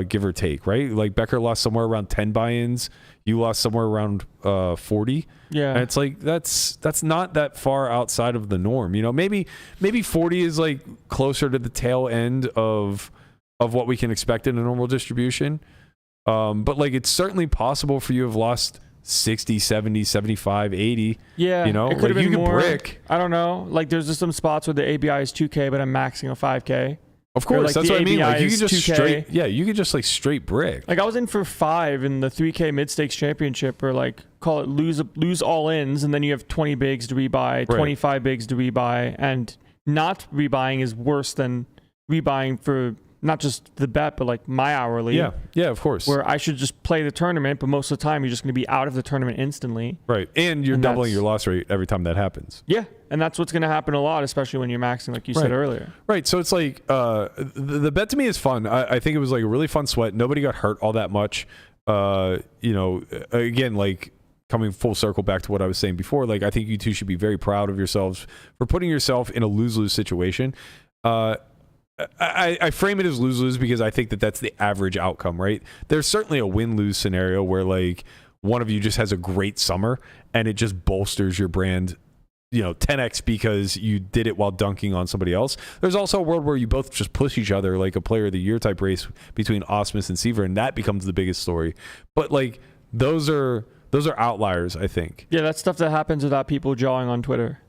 give or take, right? Like Becker lost somewhere around 10 buy-ins. You lost somewhere around 40. Yeah. And it's like that's not that far outside of the norm. Maybe 40 is like closer to the tail end of what we can expect in a normal distribution. But like it's certainly possible for you to have lost 60, 70, 75, 80. Yeah. It could have been more. Brick. I don't know. Like there's just some spots where the ABI is 2K, but I'm maxing a 5K. Of course, like that's what I mean. Like you ABI could just is 2K. straight, you could just like straight brick. Like I was in for 5 in the 3K mid stakes championship, or like call it lose all ins, and then you have 20 bigs to rebuy, 25 bigs to rebuy, and not rebuying is worse than rebuying for not just the bet, but like my hourly. Yeah, of course. Where I should just play the tournament, but most of the time you're just going to be out of the tournament instantly. Right, and you're doubling your loss rate every time that happens. Yeah, and that's what's going to happen a lot, especially when you're maxing, like you said earlier. Right, so it's like the bet to me is fun. I think it was like a really fun sweat. Nobody got hurt all that much. Again, like coming full circle back to what I was saying before, like I think you two should be very proud of yourselves for putting yourself in a lose-lose situation. I frame it as lose-lose because I think that that's the average outcome, right? There's certainly a win-lose scenario where like one of you just has a great summer and it just bolsters your brand, 10x because you did it while dunking on somebody else. There's also a world where you both just push each other, like a player of the year type race between Osmus and Seiver, and that becomes the biggest story. But like those are outliers, I think. Yeah, that's stuff that happens without people jawing on Twitter.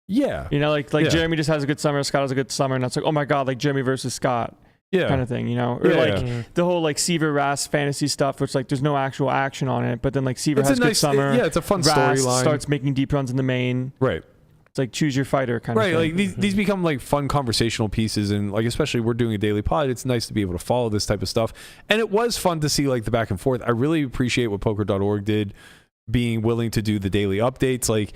Yeah. Like Yeah. Jeremy just has a good summer, Scott has a good summer, and that's like, oh my God, like Jeremy versus Scott. Yeah. Kind of thing, Or Yeah, like yeah. the whole like Seiver Ras fantasy stuff, which like there's no actual action on it, but then like Seiver has a good summer. It's a fun Ras storyline. starts making deep runs in the main. Right. It's like choose your fighter kind of Right, thing. like these become like fun conversational pieces, and like especially we're doing a daily pod, it's nice to be able to follow this type of stuff. And it was fun to see like the back and forth. I really appreciate what poker.org did, being willing to do the daily updates, like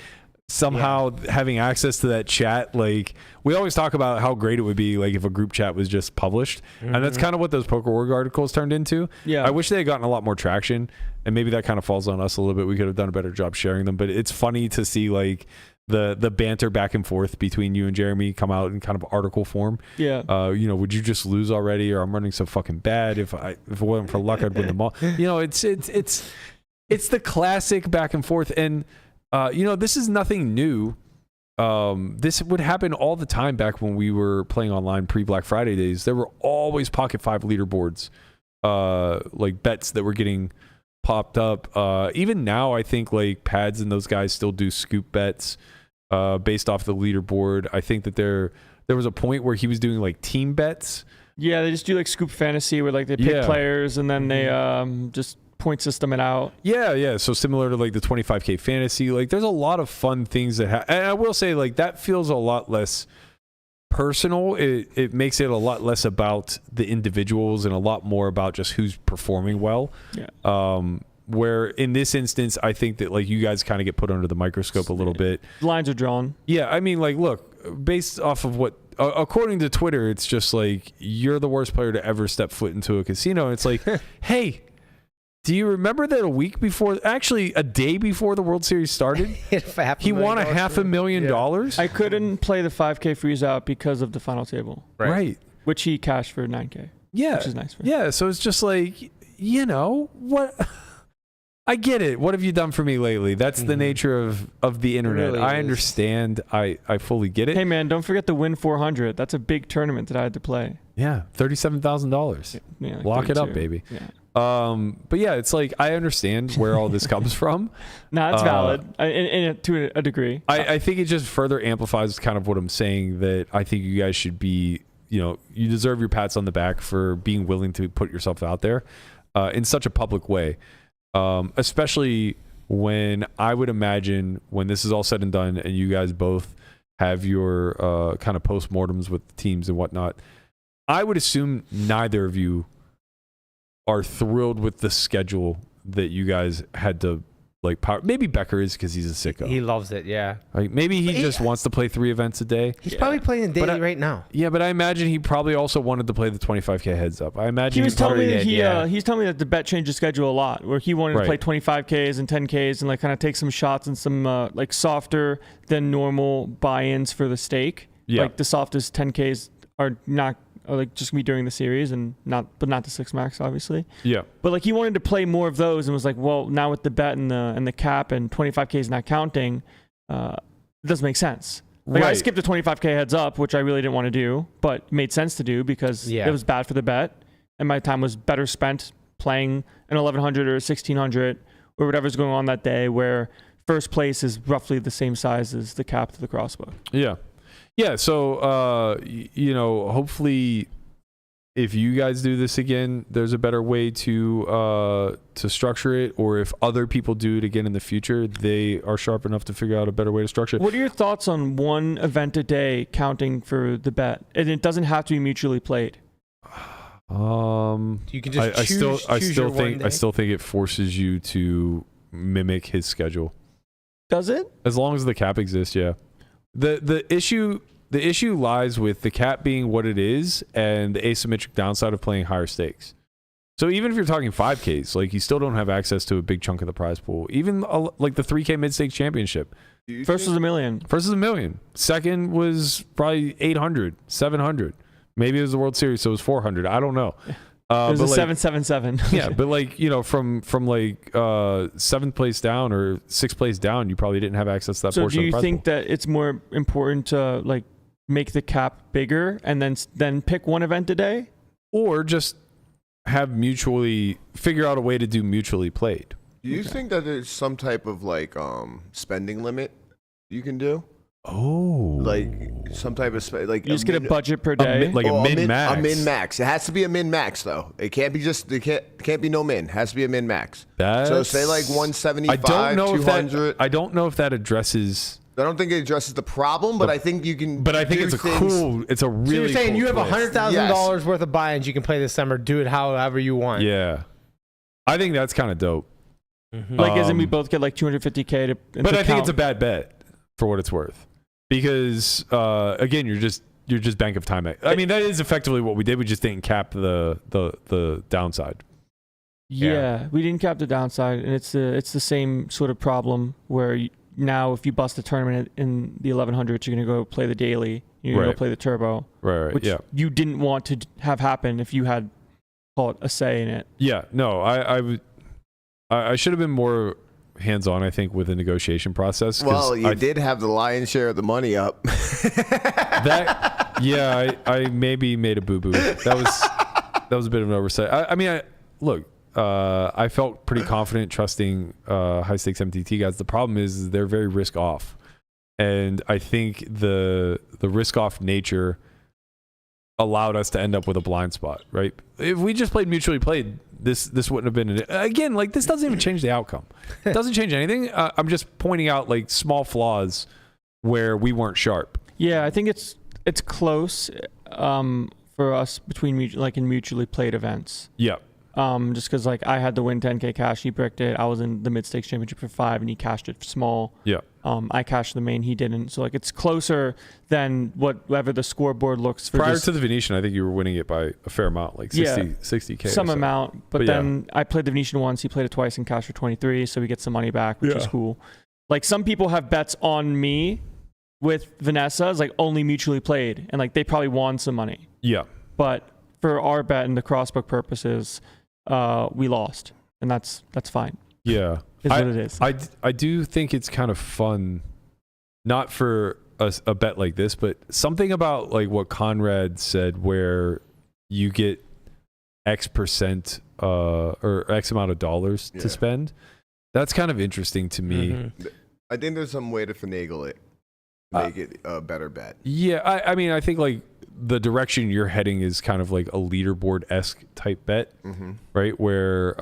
somehow having access to that chat. Like we always talk about how great it would be like if a group chat was just published, and that's kind of what those poker.org articles turned into. Yeah, I wish they had gotten a lot more traction, and maybe that kind of falls on us a little bit. We could have done a better job sharing them, but it's funny to see like the banter back and forth between you and Jeremy come out in kind of article form. Yeah. Would you just lose already, or I'm running so fucking bad, if it wasn't for luck I'd win them all. It's the classic back and forth, and this is nothing new. This would happen all the time back when we were playing online pre-Black Friday days. There were always Pocket 5 leaderboards, like bets that were getting popped up. Even now, I think like Pads and those guys still do scoop bets based off the leaderboard. I think that there was a point where he was doing like team bets. Yeah, they just do like scoop fantasy where like they pick players and then they just point system it out. Yeah. So similar to like the 25K fantasy, like there's a lot of fun things that and I will say like that feels a lot less personal. It makes it a lot less about the individuals and a lot more about just who's performing well. Yeah. Where in this instance, I think that like you guys kind of get put under the microscope a little bit. Lines are drawn. Yeah, I mean, like, look, based off of what, according to Twitter, it's just like you're the worst player to ever step foot into a casino. And it's like, hey, do you remember that a day before the World Series started, he won $500,000? I couldn't play the 5K freeze out because of the final table. Right. Which he cashed for 9K. Yeah. Which is nice for him. Yeah. So it's just like, what? I get it. What have you done for me lately? That's the nature of the internet. Really I is. understand. I fully get it. Hey man, don't forget the Win 400. That's a big tournament that I had to play. Yeah. $37,000. Yeah, like Lock it up, 32. baby. Yeah. But yeah, it's like I understand where all this comes from. No, it's valid to a degree. I think it just further amplifies kind of what I'm saying, that I think you guys should be, you deserve your pats on the back for being willing to put yourself out there in such a public way, especially when I would imagine when this is all said and done and you guys both have your kind of postmortems with teams and whatnot. I would assume neither of you are thrilled with the schedule that you guys had to like power. Maybe Becker is because he's a sicko. He loves it, yeah. Like maybe he just wants to play 3 events a day. He's probably playing the daily right now. Yeah, but I imagine he probably also wanted to play the 25K heads up. I imagine He was telling me probably that he's telling me that the bet changed the schedule a lot, where he wanted to play 25Ks and 10Ks and like kind of take some shots and some like softer than normal buy-ins for the stake. Yeah. Like the softest 10Ks are not like just me during the series and not the 6 max obviously. Yeah. But like he wanted to play more of those and was like, well, now with the bet and the cap and 25K is not counting, it doesn't make sense. Like I skipped the 25K heads up, which I really didn't want to do, but made sense to do because it was bad for the bet and my time was better spent playing an 1100 or a 1600 or whatever's going on that day, where first place is roughly the same size as the cap to the crossbook. Yeah. Yeah, so hopefully, if you guys do this again, there's a better way to structure it, or if other people do it again in the future, they are sharp enough to figure out a better way to structure it. What are your thoughts on one event a day counting for the bet? And it doesn't have to be mutually played. You can just choose I still think it forces you to mimic his schedule. Does it? As long as the cap exists, yeah. The issue lies with the cap being what it is and the asymmetric downside of playing higher stakes. So even if you're talking 5Ks, like you still don't have access to a big chunk of the prize pool. Even like the 3K mid-stakes championship. First was $1 million. First was $1 million. Second was probably 800, 700. Maybe it was the World Series, so it was 400. I don't know. There's a but like, 777. yeah, but like, from like 7th place down or 6th place down, you probably didn't have access to that So portion do of the you prize think pool. that it's more important to like make the cap bigger and then pick one event a day? Or just have figure out a way to do mutually played. Do you think that there's some type of like spending limit you can do? Oh. Like some type of like You just get a budget per day. Like a min-max. A min max. It has to be a min max though. It can't be it can't be no min. It has to be a min max. So say like 175, 200. I don't know if that addresses. I don't think it addresses the problem, but I think you can. But I think do it's a things- it's a really. So you're saying cool you have twist. $100,000 worth of buy-ins you can play this summer. Do it however you want. Yeah, I think that's kind of dope. Like, as in we both get like 250K to. But I think it's a bad bet for what it's worth, because again, you're just bank of time. I mean, that is effectively what we did. We just didn't cap the downside. Yeah, we didn't cap the downside, and it's the same sort of problem where now if you bust a tournament in the 1100s, you're gonna go play the daily. You're gonna go play the turbo, Right. which Yeah. you didn't want to have happen if you had, call it, a say in it. Yeah. No, I should have been more hands-on, I think, with the negotiation process. Well, you did have the lion's share of the money up. I maybe made a boo-boo. That was a bit of an oversight. I felt pretty confident trusting high stakes MTT guys. The problem is they're very risk off, and I think the risk off nature allowed us to end up with a blind spot. Right? If we just played mutually played, this wouldn't have been again. Like, this doesn't even change the outcome. It doesn't change anything. I'm just pointing out like small flaws where we weren't sharp. Yeah, I think it's close for us between in mutually played events. Yeah. Just because like I had to win 10K cash, he bricked it. I was in the mid stakes championship for 5, and he cashed it small. Yeah. I cashed the main, he didn't. So like it's closer than whatever the scoreboard looks for. Prior to the Venetian, I think you were winning it by a fair amount, like 60K. Some amount, but then I played the Venetian once. He played it twice and cashed for 23, so we get some money back, which is cool. Like, some people have bets on me with Vanessa, it's like only mutually played, and like they probably won some money. Yeah. But for our bet and the Crossbook purposes, we lost, and that's fine. Yeah, Is what it is. I do think it's kind of fun, not for a bet like this, but something about like what Conrad said, where you get X percent or X amount of dollars to spend. That's kind of interesting to me. Mm-hmm. I think there's some way to finagle it, make it a better bet. Yeah, I mean, I think like the direction you're heading is kind of like a leaderboard-esque type bet, right? Where,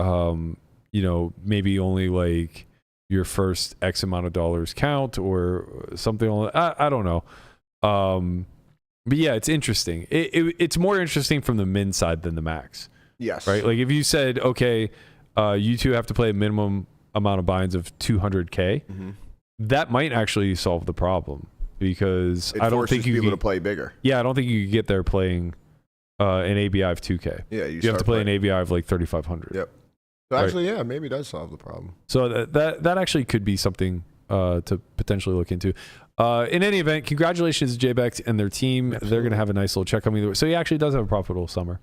you know, maybe only like your first X amount of dollars count or something. I don't know. But yeah, it's interesting. It's more interesting from the min side than the max. Yes. Right? Like if you said, okay, you two have to play a minimum amount of binds of 200K, that might actually solve the problem. Because it I don't forces think you people can, to play bigger. Yeah, I don't think you could get there playing an ABI of 2K. Yeah, you have to play an ABI of like 3,500. Yep. So actually, yeah, maybe it does solve the problem. So that actually could be something to potentially look into. In any event, congratulations to JBex and their team. Absolutely. They're going to have a nice little check coming. So he actually does have a profitable summer.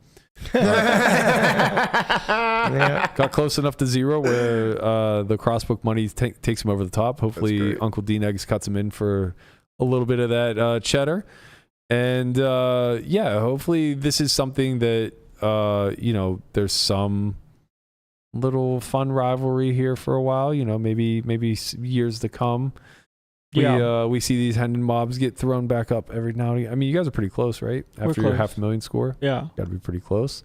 Got close enough to zero where the Crossbook money takes him over the top. Hopefully Uncle D-Negs cuts him in for a little bit of that cheddar. And yeah, hopefully this is something that, you know, there's some little fun rivalry here for a while, you know, maybe years to come. We see these Hendon mobs get thrown back up every now and again. I mean, you guys are pretty close, right? After your 500,000 score. Yeah. Got to be pretty close.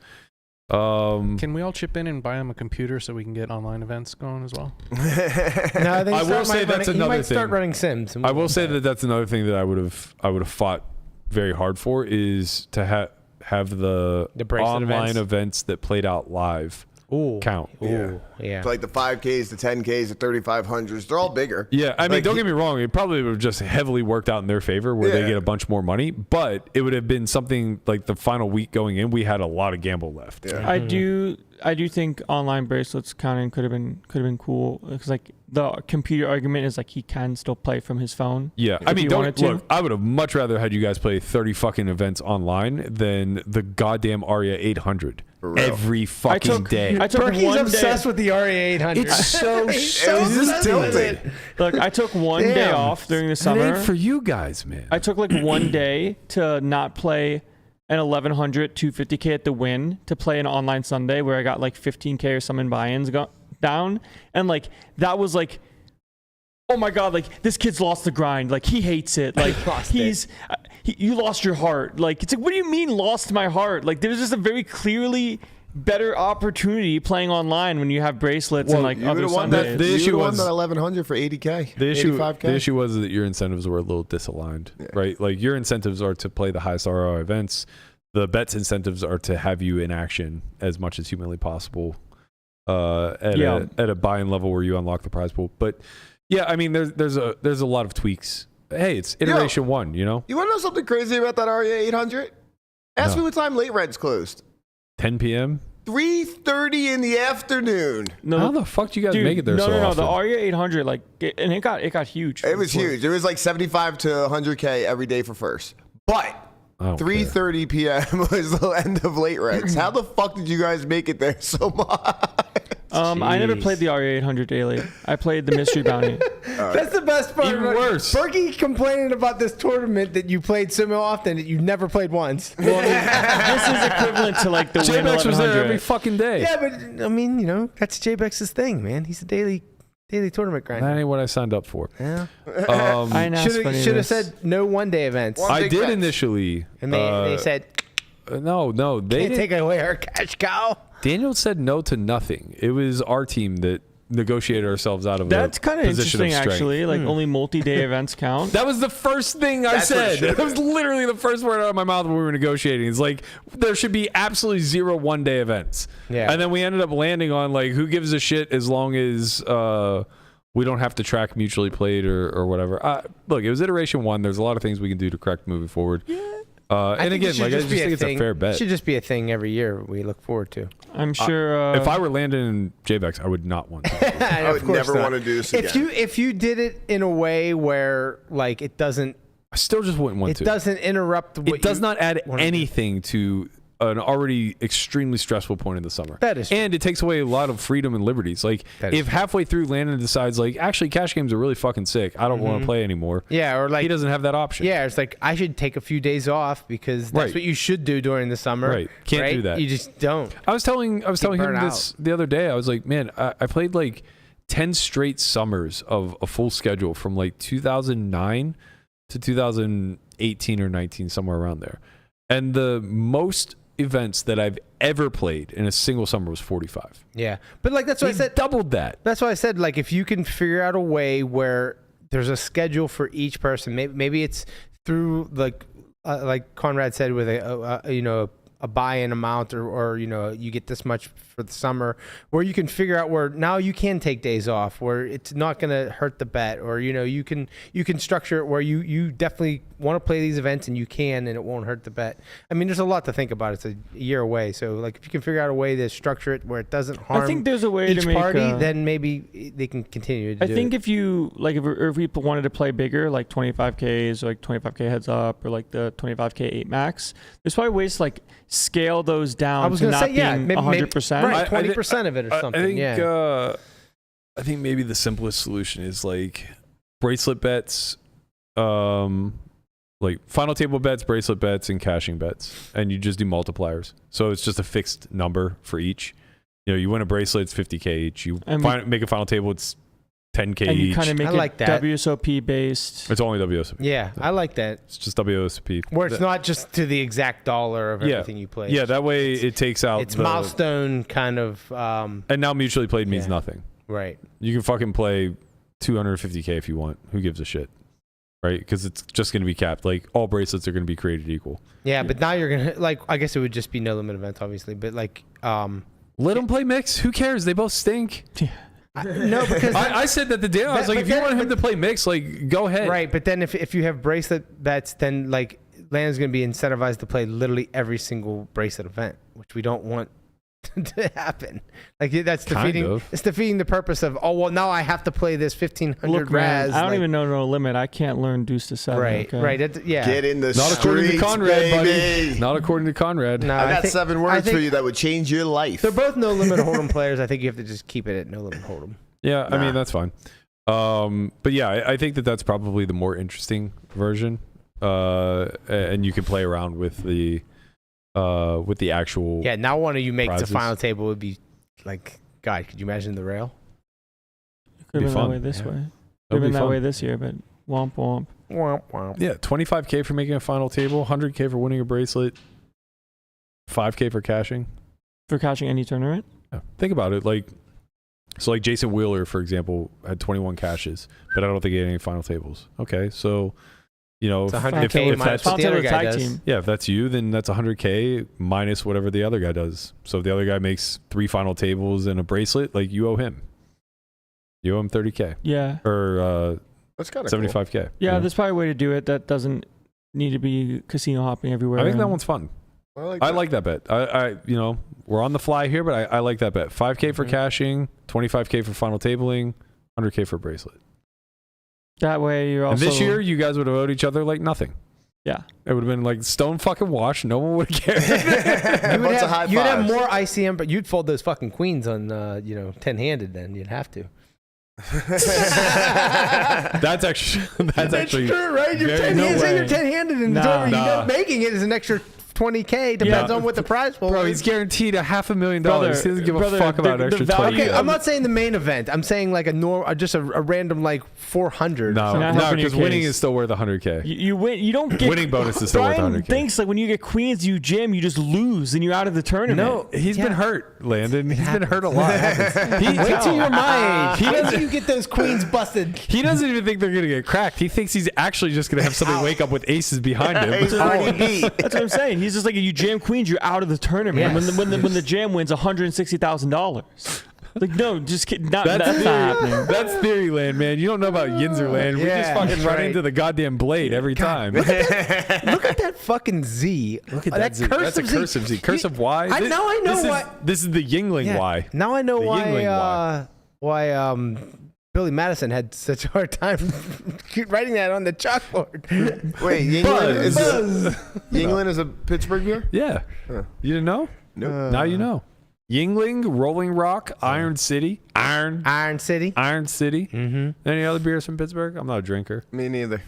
Can we all chip in and buy him a computer so we can get online events going as well? No, I think I will say that's another he might thing. start running Sims. I will say that that's another thing that I would have fought very hard for, is to have the online events that played out live count. Yeah. So like the 5Ks, the 10Ks, the 3,500s, they're all bigger. Yeah, I mean, Like, don't get me wrong. It probably would have just heavily worked out in their favor, where they get a bunch more money. But it would have been something like the final week going in, we had a lot of gamble left. Yeah. I do think online bracelets counting could have been cool, because like the computer argument is like he can still play from his phone. Yeah, if I mean, he don't wanted to. look. I would have much rather had you guys play 30 fucking events online than the goddamn Aria 800 every fucking day. I took Berkey's one obsessed day. with the RA 800. It's so stupid. Look, I took one day off during the It summer. ain't for you guys, man. I took like one day to not play an 1100 250k at the win to play an online Sunday where I got like 15k or some in buy-ins down, and like that was like, oh my god, like this kid's lost the grind, like he hates it, like you lost your heart. Like it's like, what do you mean lost my heart? Like there's just a very clearly better opportunity playing online when you have bracelets and like you other would've won that. Sundays. The You issue would've won was- that 1100 for 80k. The issue, 85K. the issue was that your incentives were a little disaligned, right? Like your incentives are to play the highest ROI events. The bets incentives are to have you in action as much as humanly possible at a buy-in level where you unlock the prize pool. But yeah, I mean, there's a lot of tweaks. Hey, it's iteration one, you know? You want to know something crazy about that REA 800? Ask me what time late rent's closed. 10 p.m. 3:30 in the afternoon. How the fuck do you guys Dude, make it there no, so no, no. often? The Aria 800, like, and it got huge. It was huge. It was like 75 to 100k every day for first. But I don't care. 3:30 p.m. was the end of late rents. How the fuck did you guys make it there so much? I never played the Aria 800 daily. I played the Mystery Bounty. That's the best part. Even worse. Berkey complaining about this tournament that you played so often that you never played once. Well, I mean, this is equivalent to like the Win JBex was there 1100. every fucking day. Yeah, but I mean, you know, that's JBex's thing, man. He's a daily tournament grinder. That ain't what I signed up for. Yeah. I ain't asked for any of Should have this. said no one-day events. One- I big did bets. initially. And they said, No, they can't didn't. take away our cash cow. Daniel said no to nothing. It was our team that negotiated ourselves out of That's a kind of position interesting, of strength. actually. Like only multi-day events count. That was the first thing I That's what it said. should've That was been. literally the first word out of my mouth when we were negotiating. It's like there should be absolutely 0 one-day events. Yeah. And then we ended up landing on like who gives a shit as long as we don't have to track mutually played or whatever. Look, it was iteration 1. There's a lot of things we can do to correct moving forward. Yeah. And again, like I just think it's a fair bet. It should just be a thing every year we look forward to. I'm sure. If I were landing in JBex, I would not want to. I would never want to do this again. If you did it in a way where like it doesn't I still just wouldn't want to. interrupt what It does you not add wanna do. anything to an already extremely stressful point in the summer. That is true. And it takes away a lot of freedom and liberties. Like That is if true. halfway through Landon decides like actually cash games are really fucking sick. I don't want to play anymore. Yeah, or like He doesn't have that option. Yeah, it's like I should take a few days off because that's Right. what you should do during the summer. Right. Can't do that. You just don't. I was telling him burnt this the other day. I was like, man, I played like 10 straight summers of a full schedule from like 2009 to 2018 or 19, somewhere around there. And the most events that I've ever played in a single summer was 45. Yeah, but like that's what I He said. doubled that. That's why I said like if you can figure out a way where there's a schedule for each person, maybe it's through like Conrad said with a buy-in amount or you get this much for the summer, where you can figure out where now you can take days off, where it's not going to hurt the bet, or you can structure it where you definitely want to play these events and you can, and it won't hurt the bet. I mean, there's a lot to think about. It's a year away, so like if you can figure out a way to structure it where it doesn't harm I think there's a way each to make party, then maybe they can continue to I do think it. if you like, if we wanted to play bigger, like 25Ks or like 25K heads up or like the 25K 8 max, there's probably ways to like scale those down I was to going to not say, yeah, being maybe 100%. right, 20% of it or something. I think maybe the simplest solution is like bracelet bets, like final table bets, bracelet bets, and cashing bets, and you just do multipliers. So it's just a fixed number for each. You know, you win a bracelet, it's 50K each. You make a final table, it's 10K And you each. kind of make I it like that. WSOP based. It's only WSOP. Yeah, I like that. It's just WSOP. Where it's not just to the exact dollar of everything you play. Yeah, that way it takes out It's the milestone kind of. And now mutually played means Yeah. nothing. Right. You can fucking play 250K if you want. Who gives a shit? Right? Because it's just going to be capped. Like all bracelets are going to be created equal. Yeah, but now you're gonna like. I guess it would just be no limit events, obviously. But like, Let them play mix. Who cares? They both stink. no, because I said that the day. I was But- like, but if you then- want him to play mix, like go ahead. right. But then if you have bracelet bets, then like Landon's gonna be incentivized to play literally every single bracelet event, which we don't want to happen. Like that's Kind defeating. of. It's defeating the purpose of. Oh well, now I have to play this 1500 Look, man, Raz. I don't like- even know no limit. I can't learn deuce to 7. Right, okay? right. It, yeah. Get in the Not according to streets, Conrad, baby. buddy. Not according to Conrad. No, I got think- 7 I words think for you that would change your life. They're both no limit hold'em players. I think you have to just keep it at no limit hold'em. Yeah, I Nah. mean that's fine. But yeah, I think that's probably the more interesting version. And you can play around with the actual. Yeah. Now one of you makes Prizes. the final table would be like, God, could you imagine the rail? Could Be have been fun. that way this Yeah. way. Could It'll have be been that fun. way this year, but womp womp. Womp, womp. Yeah, 25K for making a final table, 100K for winning a bracelet, 5K for cashing. For catching any tournament? Yeah. Think about it, like Jason Wheeler, for example, had 21 caches, but I don't think he had any final tables. Okay, so It's if 100K if minus that's what the other guy tag does. team. yeah, if that's you, then that's 100K minus whatever the other guy does. So if the other guy makes 3 final tables and a bracelet, like you owe him. You owe him 30K Yeah. or That's kind of 75K. Yeah, there's probably a way to do it that doesn't need to be casino hopping everywhere. I think that and- one's fun. Cool. I like that bet. I we're on the fly here, but I like that bet. 5K for cashing, 25K for final tabling, 100K for bracelet. That way you're also. And this year, you guys would have owed each other like nothing. Yeah. It would have been like stone fucking wash. No one would have cared. You would Bunch of high have, you'd have fives. more ICM, but you'd fold those fucking queens on, 10-handed. Then you'd have to. That's actually true, right? You're very 10 no handed. way. You're 10-handed, and Nah. it's over. You Nah. know, making it is an extra 20K. Depends Yeah. on what the prize pool Bro, is. he's guaranteed $500,000. Brother, He doesn't give a brother, fuck about the an extra value 20. Okay, I'm not saying the main event. I'm saying like just a random like 400. No, not no, helping your because winning case. is still worth 100K. You win. You don't get Winning bonus is still worth Brian 100K. thinks like when you get queens, you jam, you just lose, and you're out of the tournament. No, He's been hurt, Landon. He's been hurt a lot. Wait till you're my age. He Wait doesn't- till you get those queens busted. He doesn't even think they're going to get cracked. He thinks he's actually just going to have somebody wake up with aces behind him. Ace already beat. That's what I'm saying. He's just like, you jam queens, you're out of the tournament. Yes. When the jam wins $160,000. Like, no, just kidding. That's not theory. happening. That's theory land, man. You don't know about Yinzer land. We just Yeah, fucking that's run right. into the goddamn blade every time. Look at that fucking Z. Look at that Z. That's a cursive Z. Cursive Y. I know this why. This is the Yingling Y. Now I know The Yingling why Billy Madison had such a hard time writing that on the chalkboard. Wait, Yingling is a Pittsburgh beer? Yeah. Huh. You didn't know? Nope. Now you know. Yingling, Rolling Rock, Iron City. Iron City. Mm-hmm. Any other beers from Pittsburgh? I'm not a drinker. Me neither.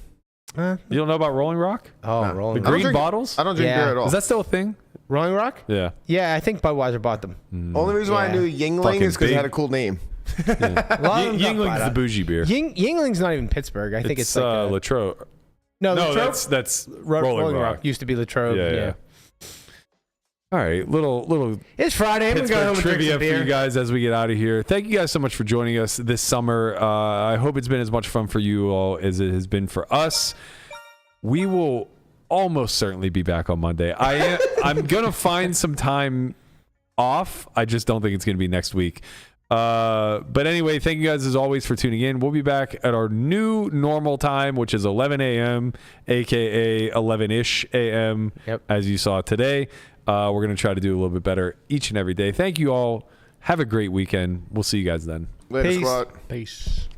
You don't know about Rolling Rock? Oh, No. Rolling The Rock. green drink- bottles? I don't drink Yeah. beer at all. Is that still a thing? Rolling Rock? Yeah. Yeah, I think Budweiser bought them. Only reason why I Yeah. knew Yingling Fucking is because it big. had a cool name. A lot of them got Yingling's bought the up. bougie beer. Yingling's not even Pittsburgh. I think it's like Latrobe. no, No, Latrobe? that's Rolling Rolling Rock. Rock. Used to be Latrobe. Yeah. All right, little It's Friday. I'm gonna go home Pittsburgh and drink trivia some for beer. you guys as we get out of here. Thank you guys so much for joining us this summer. I hope it's been as much fun for you all as it has been for us. We will almost certainly be back on Monday. I'm gonna find some time off. I just don't think it's gonna be next week. But anyway, thank you guys as always for tuning in. We'll be back at our new normal time, which is 11 a.m., aka 11-ish a.m. Yep. as you saw today. We're going to try to do a little bit better each and every day. Thank you all. Have a great weekend. We'll see you guys then. Later, Peace. squad. Peace.